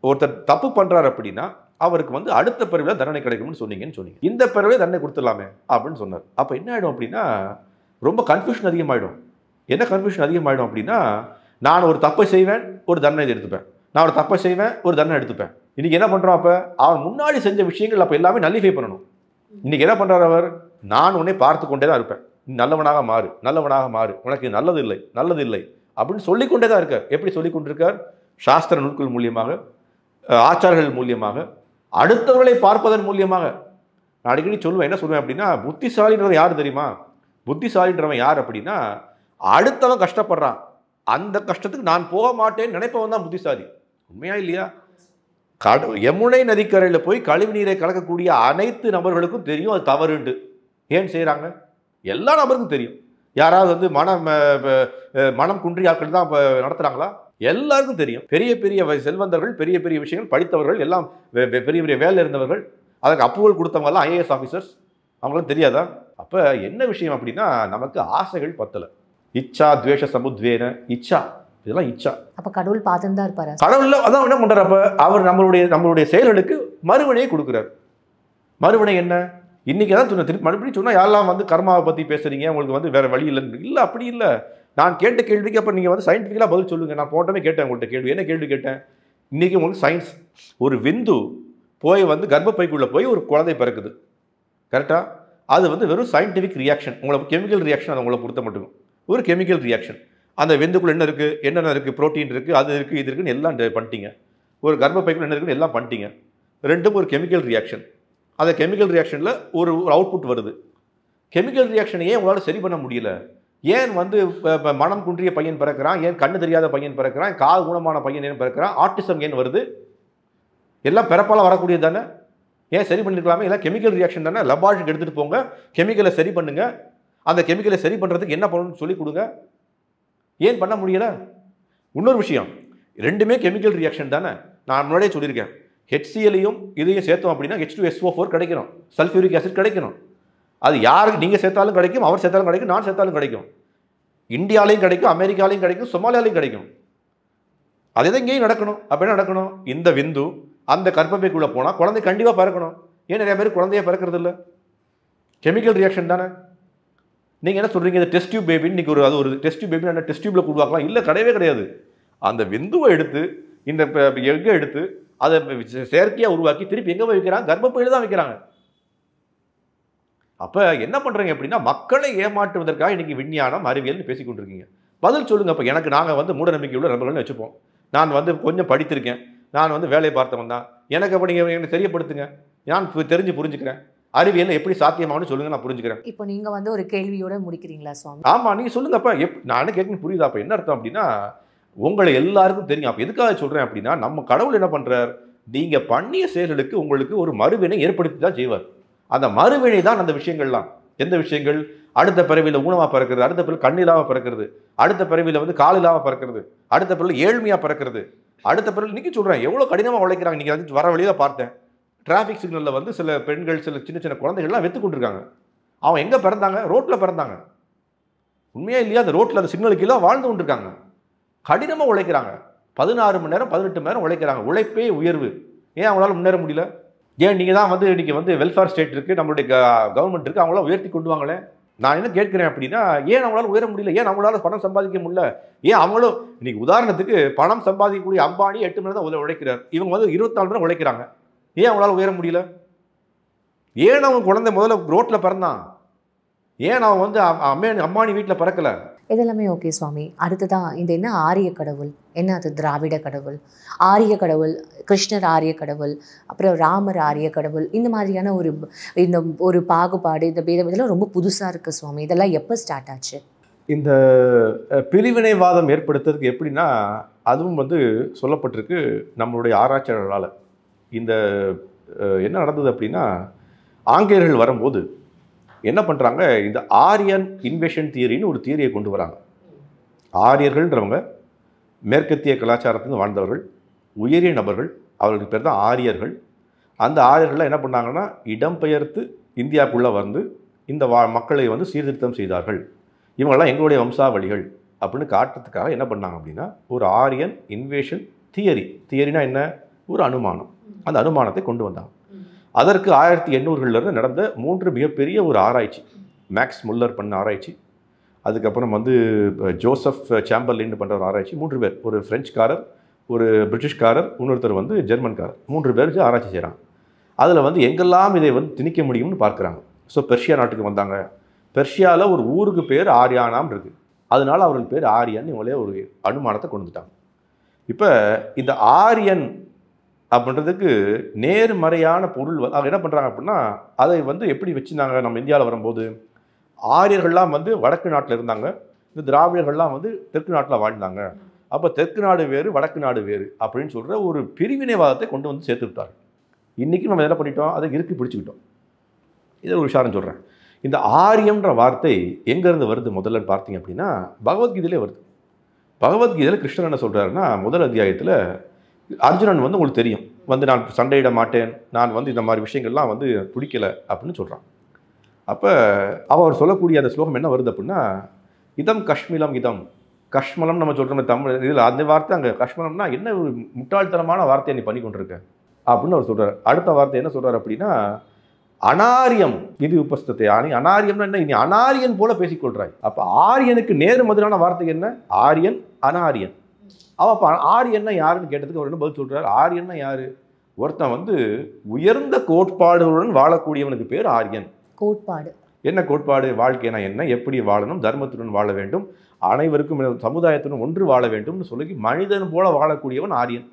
ஒருத்தர் தப்பு பண்ணுறாரு அப்படின்னா அவருக்கு வந்து அடுத்த பிறவில தண்டனை கிடைக்கும்னு சொன்னீங்க. இந்த பிறவிலே தண்டனை கொடுத்துடலாமே அப்படின்னு சொன்னார். அப்போ என்ன ஆகிடும் அப்படின்னா, ரொம்ப கன்ஃபியூஷன் அதிகமாகிடும். என்ன கன்ஃபியூஷன் அதிகமாகிடும் அப்படின்னா, நான் ஒரு தப்பை செய்வேன், ஒரு தண்டனை எடுத்துப்பேன், நான் ஒரு தப்பை செய்வேன், ஒரு தண்டனை எடுத்துப்பேன். இன்றைக்கி என்ன பண்ணுறோம்? அப்போ அவன் முன்னாடி செஞ்ச விஷயங்கள் அப்போ எல்லாமே நல்லிஃபை பண்ணணும். இன்றைக்கி என்ன பண்ணுறார் அவர்? நான் உன்னை பார்த்து கொண்டே தான் இருப்பேன், நல்லவனாக மாறு, நல்லவனாக மாறு, உனக்கு நல்லது இல்லை, நல்லது இல்லை அப்படின்னு சொல்லிக்கொண்டே தான் இருக்கார். எப்படி சொல்லிக் கொண்டிருக்கார்? சாஸ்திர நூல்கள் மூலியமாக, ஆச்சாரர்கள் மூலியமாக, அடுத்தவர்களை பார்ப்பதன் மூலியமாக. நான் அடிக்கடி சொல்லுவேன், என்ன சொல்லுவேன் அப்படின்னா, புத்திசாலின்றவன் யார் தெரியுமா? புத்திசாலின்றவன் யார் அப்படின்னா, அடுத்தவன் கஷ்டப்படுறான், அந்த கஷ்டத்துக்கு நான் போக மாட்டேன்னு நினைப்பவன் தான் புத்திசாலி. உண்மையா இல்லையா? யமுனை நதிக்கரையில் போய் கழிவு நீரை கலக்கக்கூடிய அனைத்து நபர்களுக்கும் தெரியும் அது தவறுண்டு. ஏன் செய்கிறாங்க? எல்லா நபருக்கும் தெரியும். யாராவது வந்து மனம் குன்றிய ஆட்கள் தான் நடத்துகிறாங்களா? எல்லாருக்கும் தெரியும். பெரிய பெரிய செல்வந்தர்கள், பெரிய பெரிய விஷயங்கள் படித்தவர்கள், எல்லாம் பெரிய பெரிய வேலை இருந்தவர்கள், அதுக்கு அப்ரூவல் கொடுத்தவங்கலாம் ஐஏஎஸ் ஆஃபீஸர்ஸ், அவங்களும் தெரியாதா? அப்போ என்ன விஷயம் அப்படின்னா, நமக்கு ஆசைகள் பத்தலை. இச்சா துவேஷ சமுத்வேன இச்சா, இதெல்லாம் இச்சா. அப்போ கடவுள் பார்த்துன்னு தான் இருப்பாரு. கடவுள் அதான் என்ன பண்ணுறாரு? அப்போ அவர் நம்மளுடைய செயல்களுக்கு மறுவினையை கொடுக்குறார். மறுவினை என்ன? இன்னைக்கு தான் சொன்ன, திருப்பி மறுபடியும் சொன்னால் யாரெல்லாம் வந்து கர்மாவை பற்றி பேசுறீங்க, உங்களுக்கு வந்து வேற வழி இல்லைன்னு. இல்லை, அப்படி இல்லை. நான் கேட்ட கேள்விக்கு அப்போ நீங்கள் வந்து சயின்டிஃபிக்கலாக பதில் சொல்லுங்கள். நான் போட்டமே கேட்டேன் உங்கள்கிட்ட கேள்வி. என்ன கேள்வி கேட்டேன்? இன்றைக்கி உங்களுக்கு சயின்ஸ், ஒரு விந்து போய் வந்து கர்ப்பப்பைக்குள்ளே போய் ஒரு குழந்தை பிறக்குது, கரெக்டாக? அது வந்து வெறும் சயின்டிஃபிக் ரியாக்ஷன், உங்களுக்கு கெமிக்கல் ரியாக்ஷன். அது உங்களை பொறுத்த மட்டும் ஒரு கெமிக்கல் ரியாக்ஷன். அந்த விந்துக்குள்ளே என்ன இருக்குது, என்னென்ன இருக்குது, ப்ரோட்டீன் இருக்குது, அது இருக்குது, இது இருக்குன்னு எல்லாம் பண்ணிட்டீங்க. ஒரு கர்ப்பப்பைக்குள்ளே என்ன இருக்குன்னு எல்லாம் பண்ணிட்டீங்க. ரெண்டும் ஒரு கெமிக்கல் ரியாக்ஷன். அந்த கெமிக்கல் ரியாக்ஷனில் ஒரு அவுட்புட் வருது. கெமிக்கல் ரியாக்ஷனை ஏன் உங்களால் சரி பண்ண முடியல? ஏன் வந்து மனம் குன்றிய பையன் பிறக்கிறான், ஏன் கண்ணு தெரியாத பையன் பிறக்கிறான், காது குணமான பையன் ஏன் பிறக்கிறான், ஆட்டிசம் ஏன் வருது? எல்லாம் பிறப்பால் வரக்கூடியது தானே. ஏன் சரி பண்ணிருக்கலாமே? எல்லாம் கெமிக்கல் ரியாக்ஷன் தானே. லெபார்ட்டரிக்கு எடுத்துகிட்டு போங்க, கெமிக்கலை சரி பண்ணுங்க. அந்த கெமிக்கலை சரி பண்ணுறதுக்கு என்ன பண்ணணும்னு சொல்லி கொடுங்க. ஏன் பண்ண முடியல? இன்னொரு விஷயம், ரெண்டுமே கெமிக்கல் ரியாக்ஷன் தானே. நான் முன்னாடியே சொல்லியிருக்கேன், HCl-ஐயும் இதையும் சேர்த்தோம் அப்படின்னா H2SO4 கிடைக்கணும், சல்ஃபியூரிக் ஆசிட் கிடைக்கணும். அது யாருக்கு நீங்கள் சேர்த்தாலும் கிடைக்கும், அவர் சேர்த்தாலும் கிடைக்கும், நான் சேர்த்தாலும் கிடைக்கும். இந்தியாலையும் கிடைக்கும், அமெரிக்காலையும் கிடைக்கும், சொமாலியாலையும் கிடைக்கும். அதே தான் இங்கேயும் நடக்கணும். அப்போ என்ன நடக்கணும்? இந்த விந்து அந்த கர்ப்பப்பைக்குள்ளே போனால் குழந்தை கண்டிப்பாக பிறக்கணும். ஏன் நிறைய பேர் குழந்தைய பிறக்கிறது இல்லை? கெமிக்கல் ரியாக்ஷன் தானே. நீங்கள் என்ன சொல்கிறீங்க? இந்த டெஸ்ட் டியூப் பேபின்னு இன்றைக்கி அது ஒரு டெஸ்ட் டியூப் பேபின்னு அந்த டெஸ்ட் டியூப்பில் உருவாக்கலாம்? இல்லை, கிடையவே கிடையாது. அந்த விந்துவை எடுத்து இந்த எக்கை எடுத்து அதை செயற்கையாக உருவாக்கி திருப்பி எங்கே போய் வைக்கிறாங்க? கர்ப்பப்பையில் தான் வைக்கிறாங்க. அப்போ என்ன பண்ணுறீங்க அப்படின்னா, மக்களை ஏமாற்றுவதற்காக இன்றைக்கி விஞ்ஞானம் அறிவியல்னு பேசி கொண்டிருக்கீங்க. பதில் சொல்லுங்கள். அப்போ எனக்கு நாங்கள் மூட நம்பிக்கை உள்ள நபர்கள்னு வச்சுப்போம். நான் கொஞ்சம் படித்திருக்கேன், நான் வேலை பார்த்தவன் தான். எனக்கு அப்போ நீங்கள் எனக்கு தெரியப்படுத்துங்க, நான் தெரிஞ்சு புரிஞ்சுக்கிறேன். அறிவியல் எப்படி சாத்தியமானு சொல்லுங்க, நான் புரிஞ்சுக்கிறேன். இப்போ நீங்கள் ஒரு கேள்வியோட முடிக்கிறீங்களா சுவாமி? ஆமாம், நீங்கள் சொல்லுங்கப்பா. நான் என்ன கேட்கணும் புரியுதா? அப்போ என்ன அர்த்தம் அப்படின்னா, உங்களை எல்லாருக்கும் தெரியும். அப்போ எதுக்காக சொல்கிறேன் அப்படின்னா, நம்ம கடவுள் என்ன பண்ணுறார்? நீங்கள் பண்ணிய செயல்களுக்கு உங்களுக்கு ஒரு மறுவினை ஏற்படுத்தி தான் செய்வார். அந்த மறுவினை தான் அந்த விஷயங்கள்லாம். எந்த விஷயங்கள்? அடுத்த பிறவியில் ஊனமாக பிறக்கிறது, அடுத்த பிறகு கண் இல்லாமல் பிறக்கிறது, அடுத்த பிறவியில் கால் இல்லாமல் பிறக்கிறது, அடுத்த பிறகு ஏழ்மையாக பிறக்கிறது, அடுத்த பிறகு இன்றைக்கி சொல்கிறேன் எவ்வளோ கடினமாக உழைக்கிறாங்க. நீங்கள் வர வழியில் பார்த்தேன், டிராஃபிக் சிக்னலில் சில பெண்கள், சில சின்ன சின்ன குழந்தைகள்லாம் வெத்து கொண்டிருக்காங்க. அவன் எங்கே பிறந்தாங்க? ரோட்டில் பிறந்தாங்க. உண்மையா இல்லையா? அந்த ரோட்டில் அந்த சிக்னலுக்கு எல்லாம் வாழ்ந்து கொண்டிருக்காங்க. கடினமாக உழைக்கிறாங்க. 16 மணி நேரம் 18 மணி நேரம் உழைக்கிறாங்க. உழைப்பே உயர்வு. ஏன் அவங்களால முன்னேற முடியல? ஏன் நீங்கள் தான் இன்றைக்கி வெல்ஃபேர் ஸ்டேட் இருக்குது, நம்மளுடைய கவர்மெண்ட் இருக்குது, அவங்களாம் உயர்த்தி கொண்டு வாங்களே. நான் என்ன கேட்குறேன் அப்படின்னா, ஏன் அவங்களால உயர முடியல? ஏன் அவங்களால பணம் சம்பாதிக்க முடியல? ஏன் அவங்களும் இன்றைக்கி உதாரணத்துக்கு பணம் சம்பாதிக்கக்கூடிய அம்பானி 8 மணி நேரம் தான் உழைக்கிறார். இவங்க 24 மணி நேரம் உழைக்கிறாங்க. ஏன் அவங்களால உயர முடியல? ஏன் அவங்க குழந்தை முதல்ல ரோட்டில் பிறந்தான்? ஏன் அவன் அம்பானி வீட்டில் பிறக்கலை? இதெல்லாமே ஓகே சுவாமி. அடுத்ததான் இந்த என்ன ஆரிய கடவுள், என்ன அது திராவிட கடவுள், ஆரிய கடவுள், கிருஷ்ணர் ஆரிய கடவுள், அப்புறம் ராமர் ஆரிய கடவுள், இந்த மாதிரியான ஒரு பாகுபாடு, இந்த பேதம் இதெல்லாம் ரொம்ப புதுசாக இருக்குது சுவாமி. இதெல்லாம் எப்போ ஸ்டார்ட் ஆச்சு? இந்த பிரிவினைவாதம் ஏற்படுத்துறதுக்கு எப்படின்னா, அதுவும் சொல்லப்பட்டிருக்கு நம்மளுடைய ஆராய்ச்சியாளர்களால். இந்த என்ன நடந்தது அப்படின்னா, ஆங்கிலேயர்கள் வரும்போது என்ன பண்ணுறாங்க, இந்த ஆரியன் இன்வேஷன் தியரின்னு ஒரு தியரியை கொண்டு வராங்க. ஆரியர்கள்ன்றவங்க மேற்கத்திய கலாச்சாரத்தில் வாழ்ந்தவர்கள், உயரிய நபர்கள், அவர்களுக்கு பேர் தான் ஆரியர்கள். அந்த ஆரியர்கள்லாம் என்ன பண்ணாங்கன்னா, இடம்பெயர்த்து இந்தியாவுக்குள்ளே இந்த மக்களை சீர்திருத்தம் செய்தார்கள். இவங்கெல்லாம் எங்களுடைய வம்சாவளிகள் அப்படின்னு காட்டுறதுக்காக என்ன பண்ணாங்க அப்படின்னா, ஒரு ஆரியன் இன்வேஷன் தியரினா என்ன? ஒரு அனுமானம். அந்த அனுமானத்தை கொண்டு வந்தாங்க. அதற்கு 1800களிலிருந்து நடந்த 3 மிகப்பெரிய ஒரு ஆராய்ச்சி. மேக்ஸ் முல்லர் பண்ண ஆராய்ச்சி, அதுக்கப்புறம் ஜோசப் சாம்பர்லின் பண்ணுற ஒரு ஆராய்ச்சி. 3 பேர், ஒரு ஃப்ரெஞ்சுக்காரர், ஒரு பிரிட்டிஷ்காரர், இன்னொருத்தர் ஜெர்மன்காரர். 3 பேர் ஆராய்ச்சி செய்கிறாங்க. அதில் எங்கெல்லாம் இதை திணிக்க முடியும்னு பார்க்குறாங்க. ஸோ பெர்ஷியா நாட்டுக்கு வந்தாங்க. பெர்ஷியாவில் ஒரு ஊருக்கு பேர் ஆரியானாம் இருக்குது. அதனால அவர்கள் பேர் ஆரியன். இவங்களே ஒரு அனுமானத்தை கொண்டு வந்துட்டாங்க. இப்போ இந்த ஆரியன் அப்படின்றதுக்கு நேர்மறையான பொருள் அவங்க என்ன பண்ணுறாங்க அப்படின்னா, அதை எப்படி வச்சுருந்தாங்க? நம்ம இந்தியாவில் வரும்போது ஆரியர்கள்லாம் வடக்கு நாட்டில் இருந்தாங்க, இந்த திராவிடர்கள்லாம் தெற்கு நாட்டில் வாழ்ந்தாங்க. அப்போ தெற்கு நாடு வேறு, வடக்கு நாடு வேறு அப்படின்னு சொல்கிற ஒரு பிரிவினைவாதத்தை கொண்டு சேர்த்து விட்டாங்க. இன்றைக்கி நம்ம என்ன பண்ணிட்டோம்? அதை இறுக்கி பிடிச்சிக்கிட்டோம். இதை ஒரு விஷயம் சொல்கிறேன். இந்த ஆரியம்ன்ற வார்த்தை எங்கேருந்து வருது முதல்ல பார்த்தீங்க அப்படின்னா, பகவத்கீதையிலே வருது. பகவத்கீதையில் கிருஷ்ணர் என்ன சொல்கிறாருன்னா, முதல் அத்தியாயத்தில் அர்ஜுனன் உங்களுக்கு தெரியும், நான் சண்டையிட மாட்டேன், நான் இந்த மாதிரி விஷயங்கள்லாம் பிடிக்கலை அப்படின்னு சொல்கிறான். அப்போ அவர் சொல்லக்கூடிய அந்த ஸ்லோகம் என்ன வருது அப்படின்னா, இதம் கஷ்மிலம் இதம் கஷ்மலம் நம்ம சொல்கிறோம் தமிழ். இதில் அந்த வார்த்தை அங்கே கஷ்மலம்னா என்ன ஒரு முட்டாள்தனமான வார்த்தையை நீ பண்ணி கொண்டிருக்க அப்படின்னு அவர் சொல்கிறார். அடுத்த வார்த்தை என்ன சொல்கிறார் அப்படின்னா, அனாரியம் இது உபஸ்தத்தை அனாரியம்னா என்ன? நீ அனாரியன் போல பேசிக்கொள்கிறாய். அப்போ ஆரியனுக்கு நேர் மதுரான வார்த்தை என்ன? ஆரியன், அனாரியன். அவன் அப்போ ஆரியன்னா யாருன்னு கேட்டதுக்கு அவர் என்ன பதில் சொல்கிறார்? ஆரியன்னா யார்? ஒருத்தன் உயர்ந்த கோட்பாடுகளுடன் வாழக்கூடியவனுக்கு பேர் ஆரியன். கோட்பாடு என்ன கோட்பாடு? வாழ்க்கைனா என்ன, எப்படி வாழணும், தர்மத்துடன் வாழ வேண்டும், அனைவருக்கும் சமுதாயத்துடன் ஒன்று வாழ வேண்டும்னு சொல்லி மனிதன் போல வாழக்கூடியவன் ஆரியன்,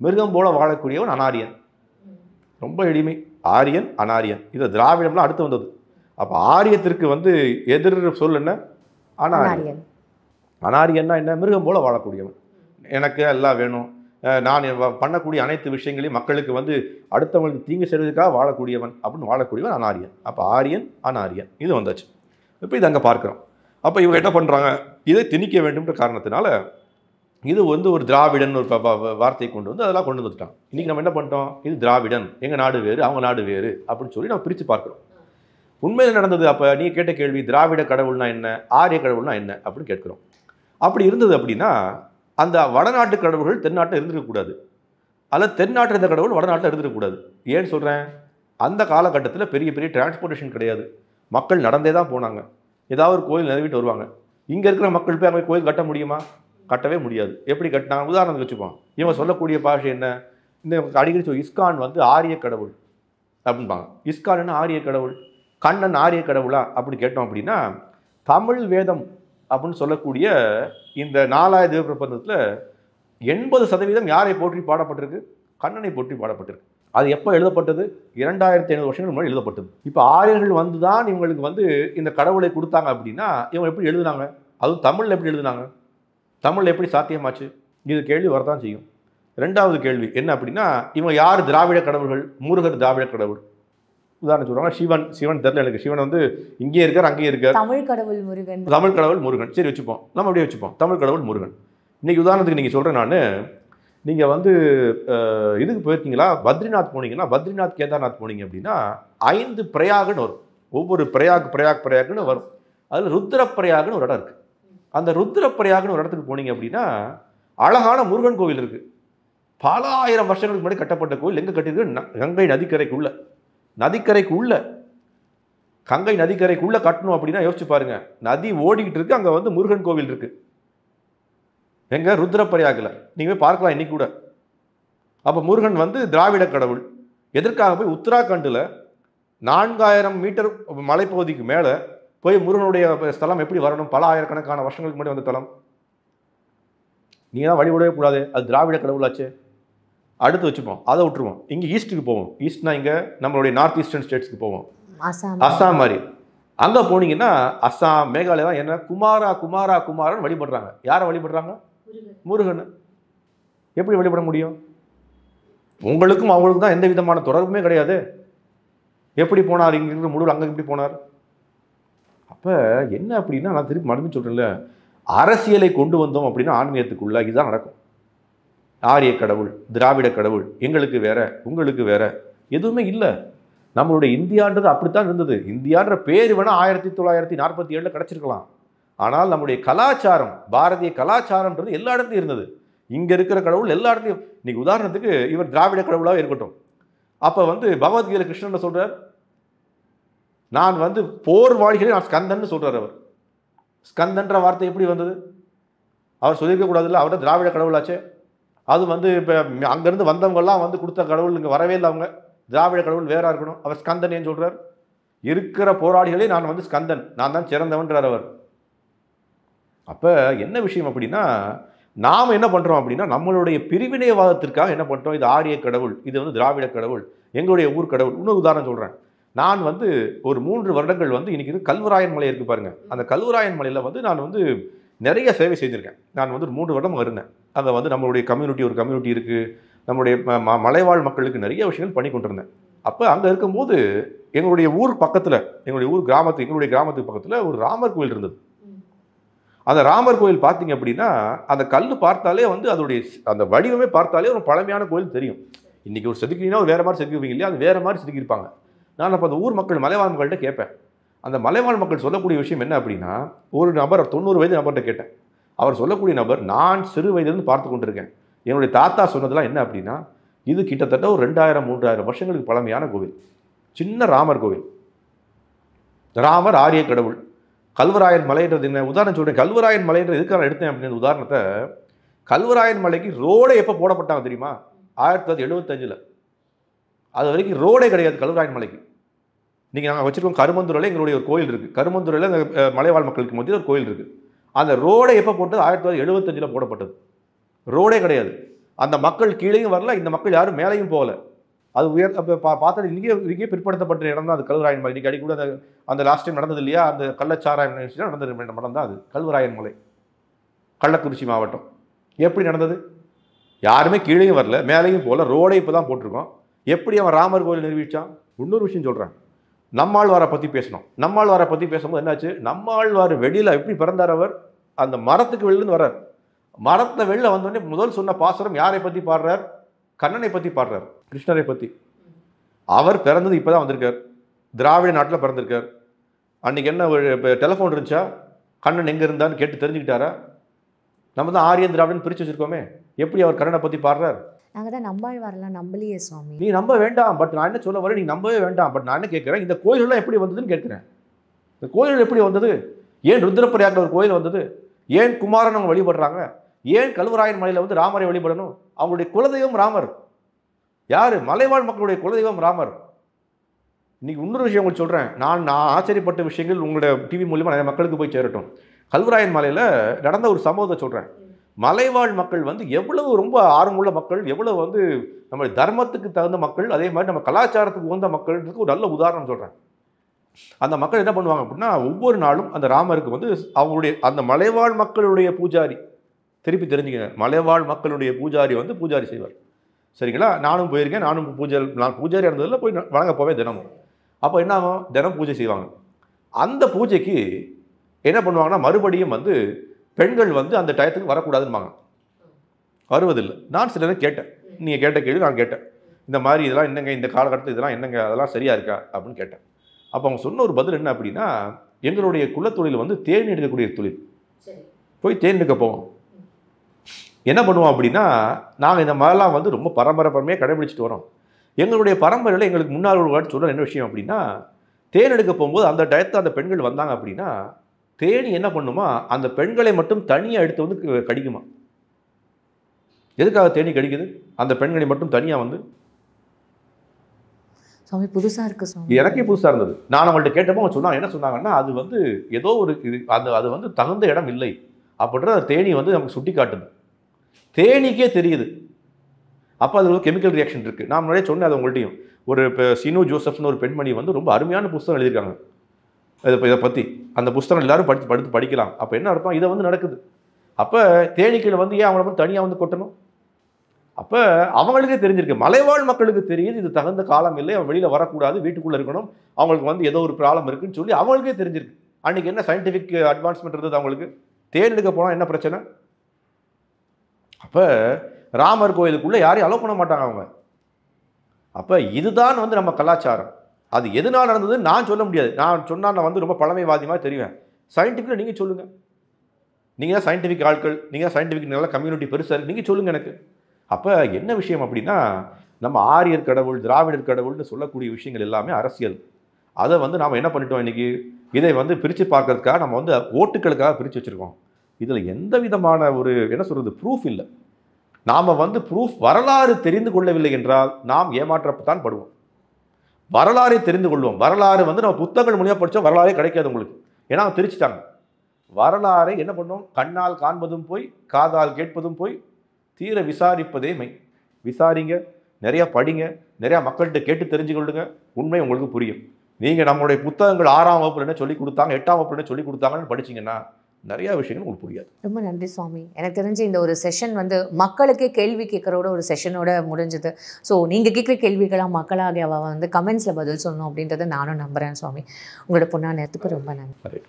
மிருகம் போல வாழக்கூடியவன் அனாரியன். ரொம்ப எளிமை. ஆரியன், அனாரியன். இது திராவிடம்லாம் அடுத்து வந்தது. அப்போ ஆரியத்திற்கு எதிர் சொல் என்ன? அனாரியன். அனாரியன்னா என்ன? மிருகம் போல வாழக்கூடியவன். எனக்கு எல்லாம் வேணும், நான் பண்ணக்கூடிய அனைத்து விஷயங்களையும் மக்களுக்கு அடுத்தவங்களுக்கு தீங்கு செய்வதற்காக வாழக்கூடியவன் அப்படின்னு வாழக்கூடியவன் அனாரியன். அப்போ ஆரியன், அனாரியன் இது வந்தாச்சு. இப்போ இது அங்கே பார்க்குறோம். அப்போ இவங்க என்ன பண்ணுறாங்க? இதை திணிக்க வேண்டும்ன்ற காரணத்தினால இது ஒரு திராவிடன் ஒரு வார்த்தையை கொண்டு அதெல்லாம் கொண்டு வந்துட்டாங்க. இன்றைக்கி நம்ம என்ன பண்ணிட்டோம்? இது திராவிடன், எங்கள் நாடு வேறு, அவங்க நாடு வேறு அப்படின்னு சொல்லி நம்ம பிரித்து பார்க்குறோம். உண்மையில் நடந்தது. அப்போ நீ கேட்ட கேள்வி திராவிட கடவுள்னா என்ன, ஆரிய கடவுள்னா என்ன அப்படின்னு கேட்குறோம். அப்படி இருந்தது அப்படின்னா அந்த வடநாட்டு கடவுள்கள் தென்னாட்டில் இருந்திருக்கக்கூடாது, அல்லது தென்னாட்டில் இருந்த கடவுள் வடநாட்டில் இருந்திருக்கக்கூடாது. ஏன்னு சொல்கிறேன், அந்த காலகட்டத்தில் பெரிய பெரிய டிரான்ஸ்போர்ட்டேஷன் கிடையாது. மக்கள் நடந்தே தான் போனாங்க. ஏதாவது ஒரு கோயில் நிறுவிட்டு வருவாங்க. இங்கே இருக்கிற மக்கள் போய் அங்கே கோயில் கட்ட முடியுமா? கட்டவே முடியாது. எப்படி கட்டினாங்க? உதாரணத்துக்கு வச்சுப்போம். இவங்க சொல்லக்கூடிய பாஷை என்ன, இந்த அடிக்கடி சொல்லி இஸ்கான் வந்து ஆரிய கடவுள் அப்படின்பாங்க. இஸ்கான் என்ன ஆரிய கடவுள், கண்ணன் ஆரிய கடவுளா அப்படி கேட்டோம் அப்படின்னா, தமிழ் வேதம் அப்படின்னு சொல்லக்கூடிய இந்த 4000 தேவ பிரபந்தத்தில் 80% யாரை போற்றி பாடப்பட்டிருக்கு? கண்ணனை போற்றி பாடப்பட்டிருக்கு. அது எப்போ எழுதப்பட்டது? 2500 வருஷங்கள் முன்னாடி எழுதப்பட்டது. இப்போ ஆரியர்கள் வந்து தான் இவங்களுக்கு வந்து இந்த கடவுளை கொடுத்தாங்க அப்படின்னா இவங்க எப்படி எழுதுனாங்க? அதுவும் தமிழில் எப்படி எழுதுனாங்க? தமிழில் எப்படி சாத்தியமாச்சு? இது கேள்வி வரதான் செய்யும். ரெண்டாவது கேள்வி என்ன அப்படின்னா, இவங்க யார் திராவிட கடவுள்கள்? முருகர் திராவிட கடவுள். உதாரணம் சொல்றாங்க, சிவன் தெரியல எனக்கு. சிவன் வந்து இங்கே இருக்கார், அங்கேயே இருக்கார். தமிழ் கடவுள் முருகன். தமிழ் கடவுள் முருகன். சரி வச்சுப்போம், நம்ம அப்படியே வச்சுப்போம். தமிழ் கடவுள் முருகன். இன்னைக்கு உதாரணத்துக்கு நீங்கள் சொல்கிறேன் நான், நீங்கள் வந்து இதுக்கு போயிருக்கீங்களா? பத்ரிநாத் போனீங்கன்னா, பத்ரிநாத் கேதார்நாத் போனீங்க அப்படின்னா 5 பிரயாகன்னு வரும். ஒவ்வொரு பிரயாக்னு வரும். அதில் ருத்ரப்பிரயாகன்னு ஒரு இடம் இருக்குது. அந்த ருத்ரப்பிரயாகன்னு ஒரு இடத்துக்கு போனீங்க அப்படின்னா அழகான முருகன் கோவில் இருக்குது. பல ஆயிரம் வருஷங்களுக்கு முன்னாடி கட்டப்பட்ட கோவில். எங்கே கட்டியிருக்கு? கங்கை நதிக்கரைக்குள்ள. கங்கை நதிக்கரைக்குள்ள கட்டணும் அப்படின்னா யோசிச்சு பாருங்க. நதி ஓடிக்கிட்டு இருக்கு, அங்கே வந்து முருகன் கோவில் இருக்கு. எங்க? ருத்ரப்பிரயாகில். நீங்கள் போய் பார்க்கலாம் இன்னைக்கு கூட. அப்போ முருகன் வந்து திராவிட கடவுள். எதற்காக போய் உத்தராகண்டில் 4000 மீட்டர் மலைப்பகுதிக்கு மேலே போய் முருகனுடைய ஸ்தலம் எப்படி வரணும்? பல ஆயிரக்கணக்கான வருஷங்களுக்கு முன்னாடி வந்த தலம். நீங்கள் தான் வழிபடவே கூடாது, அது திராவிட கடவுளாச்சு. அடுத்து வச்சுப்போம், அதை விட்டுருவோம். இங்கே ஈஸ்ட்டுக்கு போவோம். ஈஸ்ட்னா இங்கே நம்மளுடைய நார்த் ஈஸ்டர்ன் ஸ்டேட்ஸ்க்கு போவோம். அஸ்ஸாம் மாதிரி. அங்கே போனீங்கன்னா அஸ்ஸாம், மேகாலயா என்ன குமாரான்னு வழிபடுறாங்க. யாரை வழிபடுறாங்க? முருகன். எப்படி வழிபட முடியும்? உங்களுக்கும் அவங்களுக்கும் தான் எந்த விதமான தொடர்புமே கிடையாது. எப்படி போனார்? இங்கே இருக்கிற முருகன் அங்கே எப்படி போனார்? அப்போ என்ன அப்படின்னா, நான் திருப்பி மறுபடியும் சொல்கிறேன்ல, அரசியலை கொண்டு வந்தோம் அப்படின்னா ஆன்மீகத்துக்குள்ள இதுதான் நடக்கும். ஆரிய கடவுள், திராவிட கடவுள், எங்களுக்கு வேற, உங்களுக்கு வேற, எதுவுமே இல்லை. நம்மளுடைய இந்தியான்றது அப்படித்தான் இருந்தது. இந்தியான்ற பேர் வேணா 1947 கிடைச்சிருக்கலாம். ஆனால் நம்முடைய கலாச்சாரம், பாரதிய கலாச்சாரம்ன்றது எல்லா இடத்துலையும் இருந்தது. இங்கே இருக்கிற கடவுள் எல்லா இடத்துலையும். இன்னைக்கு உதாரணத்துக்கு இவர் திராவிட கடவுளாக இருக்கட்டும். அப்போ வந்து பகவத்கீதை கிருஷ்ணன் சொல்றார், நான் வந்து போர் வாழ்கிறேன், நான் ஸ்கந்தன் சொல்றார். அவர் ஸ்கந்தன்ற வார்த்தை எப்படி வந்தது? அவர் சொல்லியிருக்க கூடாதுல்ல, அவர்தான் திராவிட கடவுளாச்சே. அது வந்து இப்போ அங்கேருந்து வந்தவங்கெல்லாம் வந்து கொடுத்த கடவுள் இங்கே வரவே இல்லை. அவங்க திராவிட கடவுள் வேற இருக்கணும். அவர் ஸ்கந்தன் ஏன் சொல்றார்? இருக்கிற போராளிகளே நான் வந்து ஸ்கந்தன், நான் தான் சிறந்தவன்றார் அவர். அப்போ என்ன விஷயம் அப்படின்னா, நாம் என்ன பண்ணுறோம் அப்படின்னா, நம்மளுடைய பிரிவினைவாதத்திற்காக என்ன பண்ணுறோம்? இது ஆரிய கடவுள், இது வந்து திராவிட கடவுள், எங்களுடைய ஊர் கடவுள். இன்னொரு உதாரணம் சொல்கிறேன். நான் வந்து ஒரு 3 வருடங்கள் வந்து இன்னைக்கு இது கல்வராயன் மலை இருக்குது பாருங்கள். அந்த கல்வராயன் மலையில் வந்து நான் வந்து நிறைய சேவை செஞ்சுருக்கேன். நான் வந்து 3 வருடம் இருந்தேன். அங்கே வந்து நம்மளுடைய ஒரு கம்யூனிட்டி இருக்குது. நம்மளுடைய மலைவாழ் மக்களுக்கு நிறைய விஷயங்கள் பண்ணி கொண்டிருந்தேன். அப்போ அங்கே இருக்கும்போது எங்களுடைய ஊர் பக்கத்தில், எங்களுடைய கிராமத்துக்கு பக்கத்தில் ஒரு ராமர் கோயில் இருந்தது. அந்த ராமர் கோயில் பார்த்தீங்க அப்படின்னா, அந்த கல் பார்த்தாலே வந்து அதோடைய அந்த வடிவமே பார்த்தாலே ஒரு பழமையான கோயில் தெரியும். இன்றைக்கி ஒரு செதுக்கினா ஒரு வேறு மாதிரி செதுக்குவீங்க இல்லையா, அது வேறு மாதிரி செதுக்கியிருப்பாங்க. நான் அப்போ அந்த ஊர் மக்கள், மலைவாழ் மக்கள்கிட்ட கேட்பேன். அந்த மலைவாழ் மக்கள் சொல்லக்கூடிய விஷயம் என்ன அப்படின்னா, ஒரு நபர் 90 வயது நபர்கிட்ட கேட்டேன். அவர் சொல்லக்கூடிய நபர், நான் சிறு வயதிலிருந்து பார்த்து கொண்டிருக்கேன். என்னுடைய தாத்தா சொன்னதெல்லாம் என்ன அப்படின்னா, இது கிட்டத்தட்ட ஒரு 2000-3000 வருஷங்களுக்கு பழமையான கோவில். சின்ன ராமர் கோவில். ராமர் ஆரிய கடவுள். கல்வராயன் மலைன்றது என்ன? உதாரணம் சொல்கிறேன். கல்வராயன் மலைன்ற எதுக்காக எடுத்தேன் அப்படின்னு உதாரணத்தை, கல்வராயன் மலைக்கு ரோடே எப்போ போடப்பட்டாங்க தெரியுமா? 1975. அது வரைக்கும் ரோடே கிடையாது கல்வராயன் மலைக்கு. நீங்கள் நாங்கள் வச்சுருக்கோம் கருமந்துறையில் எங்களுடைய ஒரு கோயில் இருக்குது. கருமந்துறையில் அந்த மலைவாழ் மக்களுக்கு மத்தியில் ஒரு கோயில் இருக்குது. அந்த ரோடை எப்போ போட்டது? 1975 போடப்பட்டது. ரோடே கிடையாது. அந்த மக்கள் கீழேயும் வரல, இந்த மக்கள் யாரும் மேலேயும் போகல. அது பார்த்தா இங்கே பிற்படுத்தப்பட்ட இடம் தான் அது கல்வராயன் மலை. இன்றைக்கி கூட அந்த லாஸ்ட் டைம் நடந்தது இல்லையா, அந்த கள்ளச்சாராயம் நடந்தது இடம் தான் அது கல்வராயன் மலை, கள்ளக்குறிச்சி மாவட்டம். எப்படி நடந்தது? யாருமே கீழேயும் வரல, மேலேயும் போகல, ரோடே இப்போ தான் போட்டிருக்கோம். எப்படி அவன் ராமர் கோயில் நிறுவிச்சான்? இன்னொரு விஷயம் சொல்கிறேன். நம்மாழ்வாரை பற்றி பேசணும். நம்மாழ்வாரை பற்றி பேசும்போது என்னாச்சு? நம்மாழ்வார் வெளியில் எப்படி பிறந்தார்? அவர் அந்த மரத்துக்கு வெளியிலேருந்து வர்றார். மரத்தில் வெளில வந்தோடனே முதல் சொன்ன பாசுரம் யாரை பற்றி பாடுறார்? கண்ணனை பற்றி பாடுறார், கிருஷ்ணரை பற்றி. அவர் பிறந்தது இப்போ தான் வந்திருக்கார். திராவிட நாட்டில் பிறந்திருக்கார். அன்றைக்கி என்ன இப்போ டெலிஃபோன் இருந்துச்சா? கண்ணன் எங்கே இருந்தான்னு கேட்டு தெரிஞ்சுக்கிட்டாரா? நம்ம தான் ஆரியன் திராவிடன் பிரித்து வச்சுருக்கோமே. எப்படி அவர் கண்ணனை பற்றி பாடுறார்? நாங்கள் தான் நம்பாழ்வாரெல்லாம் நம்பலையே சுவாமி. நீ நம்ப வேண்டாம். பட் நான் என்ன சொல்ல வரேன், நீ நம்பவே வேண்டாம். பட் நான் என்ன கேட்குறேன், இந்த கோயிலெல்லாம் எப்படி வந்ததுன்னு கேட்குறேன். இந்த கோயில் எப்படி வந்தது? ஏன் ருத்ரப்பிரயாகில் ஒரு கோயில் வந்தது? ஏன் குமாரன் அவங்க வழிபடுறாங்க? ஏன் கல்வராயன் மலையில் வந்து ராமரை வழிபடணும்? அவங்களுடைய குலதெய்வம் ராமர். யார்? மலைவாழ் மக்களுடைய குலதெய்வம் ராமர். இன்னைக்கு இன்னொரு விஷயம் உங்களுக்கு சொல்கிறேன். நான் ஆச்சரியப்பட்ட விஷயங்கள் உங்களோட டிவி மூலியமாக நிறைய மக்களுக்கு போய் சேரட்டும். கல்வராயன் மலையில் நடந்த ஒரு சம்பவத்தை சொல்கிறேன். மலைவாழ் மக்கள் வந்து எவ்வளவு ரொம்ப ஆர்வமுள்ள மக்கள், எவ்வளவு வந்து நம்ம தர்மத்துக்கு தகுந்த மக்கள், அதே மாதிரி நம்ம கலாச்சாரத்துக்கு உகந்த மக்கள்ன்றதுக்கு ஒரு நல்ல உதாரணம் சொல்கிறேன். அந்த மக்கள் என்ன பண்ணுவாங்க அப்படின்னா, ஒவ்வொரு நாளும் அந்த ராமருக்கு வந்து அவங்களுடைய அந்த மலைவாழ் மக்களுடைய பூஜாரி, திருப்பி தெரிஞ்சுக்கங்க, மலைவாழ் மக்களுடைய பூஜாரி வந்து பூஜாரி செய்வார். சரிங்களா? நானும் போயிருக்கேன். நான் பூஜாரி இருந்ததில் போய் வணங்க போவேன் தினமும். அப்போ என்ன ஆகும்? தினம் பூஜை செய்வாங்க. அந்த பூஜைக்கு என்ன பண்ணுவாங்கன்னா, மறுபடியும் வந்து பெண்கள் வந்து அந்த டயத்துக்கு வரக்கூடாதுன்னுவாங்க. வருவதில்லை. நான் சில நேரம் கேட்டேன். நீங்கள் கேட்ட கேள்வி நான் கேட்டேன். இந்த மாதிரி இதெல்லாம் என்னங்க, இந்த காலகட்டத்தில் இதெல்லாம் என்னங்க, அதெல்லாம் சரியாக இருக்கா அப்படின்னு கேட்டேன். அப்போ அவங்க சொன்ன ஒரு பதில் என்ன அப்படின்னா, எங்களுடைய குலத்தொழில் வந்து தேன் எடுக்கக்கூடிய தொழில். போய் தேன் எடுக்க போவோம். என்ன பண்ணுவோம் அப்படின்னா, நாங்கள் இந்த மாதிரிலாம் வந்து ரொம்ப பரம்பரையாக கடைபிடிச்சிட்டு வரோம். எங்களுடைய பரம்பரையில் எங்களுக்கு முன்னாள் சொல்கிற என்ன விஷயம் அப்படின்னா, தேன் எடுக்க போகும்போது அந்த டயத்தில் அந்த பெண்கள் வந்தாங்க அப்படின்னா, தேனி என்ன பண்ணுமா, அந்த பெண்களை மட்டும் தனியாக எடுத்து வந்து கடிக்குமா. எதுக்காக தேனி கடிக்குது? அந்த பெண்களை மட்டும் தனியாக வந்து. சுவாமி புதுசாக இருக்குது சுவாமி. எனக்கே புதுசாக இருந்தது. நான் அவங்கள்ட்ட கேட்டப்போ அவங்க சொன்னாங்க, என்ன சொன்னாங்கன்னா, அது வந்து ஏதோ ஒரு அது வந்து தகுந்த இடம் இல்லை அப்படின்ற தேனி வந்து நமக்கு சுட்டி காட்டுது. தேனிக்கே தெரியுது. அப்போ அது ஒரு கெமிக்கல் ரியாக்ஷன் இருக்குது. நான் முன்னாடியே சொன்னேன் அது உங்கள்கிட்டையும். ஒரு இப்போ சினு ஜோசப்னு ஒரு பெண்மணி வந்து ரொம்ப அருமையான புத்தகம் எழுதியிருக்காங்க இதை பற்றி. அந்த புத்தகம் எல்லாரும் படிக்கலாம். அப்போ என்ன அர்த்தம்? இதை வந்து நடக்குது. அப்போ தேனீக்கள் வந்து ஏன் அவங்கள வந்து தனியாக வந்து கொட்டணும்? அப்போ அவங்களுக்கே தெரிஞ்சிருக்கு, மலைவாழ் மக்களுக்கு தெரியுது இது தகுந்த காலம் இல்லை, அவன் வெளியில் வரக்கூடாது, வீட்டுக்குள்ளே இருக்கணும், அவங்களுக்கு வந்து ஏதோ ஒரு ப்ராப்ளம் இருக்குன்னு சொல்லி அவங்களுக்கே தெரிஞ்சிருக்கு. அன்றைக்கி என்ன சயின்டிஃபிக் அட்வான்ஸ்மெண்ட் இருந்தது அவங்களுக்கு? தேன் எடுக்க போனால் என்ன பிரச்சனை? அப்போ ராமர் கோயிலுக்குள்ளே யாரையும் அலோவ் பண்ண மாட்டாங்க அவங்க. அப்போ இதுதான் வந்து நம்ம கலாச்சாரம். அது எதனால் நடந்ததுன்னு நான் சொல்ல முடியாது. நான் சொன்னால் நான் வந்து ரொம்ப பழமைவாதியமாக தெரிவேன். சயின்டிஃபிக்கில் நீங்கள் சொல்லுங்கள். நீங்கள் தான் சயின்டிஃபிக் ஆட்கள், நீங்கள் தான் சயின்டிஃபிக் நல்ல கம்யூனிட்டி பெருசாக இருக்குது, நீங்கள் சொல்லுங்கள் எனக்கு. அப்போ என்ன விஷயம் அப்படின்னா, நம்ம ஆரியர் கடவுள், திராவிடர் கடவுள்னு சொல்லக்கூடிய விஷயங்கள் எல்லாமே அரசியல். அதை வந்து நாம் என்ன பண்ணிட்டோம் இன்றைக்கி? இதை வந்து பிரித்து பார்க்கறதுக்காக நம்ம வந்து ஓட்டுக்களுக்காக பிரித்து வச்சுருக்கோம். இதில் எந்த விதமான ஒரு என்ன சொல்கிறது ப்ரூஃப் இல்லை. நாம் வந்து ப்ரூஃப் வரலாறு தெரிந்து கொள்ளவில்லை என்றால் நாம் ஏமாற்றப்பத்தான் படுவோம். வரலாறை தெரிந்து கொள்வோம். வரலாறு வந்து நம்ம புத்தகங்கள் மூலியமாக படித்தோம், வரலாறே கிடைக்காது உங்களுக்கு. ஏன்னா திரிச்சிட்டாங்க. வரலாறை என்ன பண்ணோம்? கண்ணால் காண்பதும் போய், காதால் கேட்பதும் போய், தீர விசாரிப்பதே மெய். விசாரிங்க, நிறையா படிங்க, நிறையா மக்கள்கிட்ட கேட்டு தெரிஞ்சு கொள்ளுங்க, உண்மை உங்களுக்கு புரியும். நீங்கள் நம்மளுடைய புத்தகங்கள் 6ஆம் வகுப்புல என்ன சொல்லி கொடுத்தாங்க, 8ஆம் வகுப்புல என்ன சொல்லி கொடுத்தாங்கன்னு படிச்சிங்கன்னா நிறையா விஷயங்கள் உங்களுக்கு புரியாது. ரொம்ப நன்றி சுவாமி. எனக்கு தெரிஞ்சு இந்த ஒரு செஷன் வந்து மக்களுக்கே கேள்வி கேட்குறோட ஒரு செஷனோட முடிஞ்சுது. ஸோ நீங்கள் கேட்குற கேள்விகளாக மக்களாக அவள் வந்து கமெண்ட்ஸில் பதில் சொல்லணும் அப்படின்றத நானும் நம்புகிறேன் சுவாமி. உங்களோட பொண்ணான நேரத்துக்கு ரொம்ப நன்றி.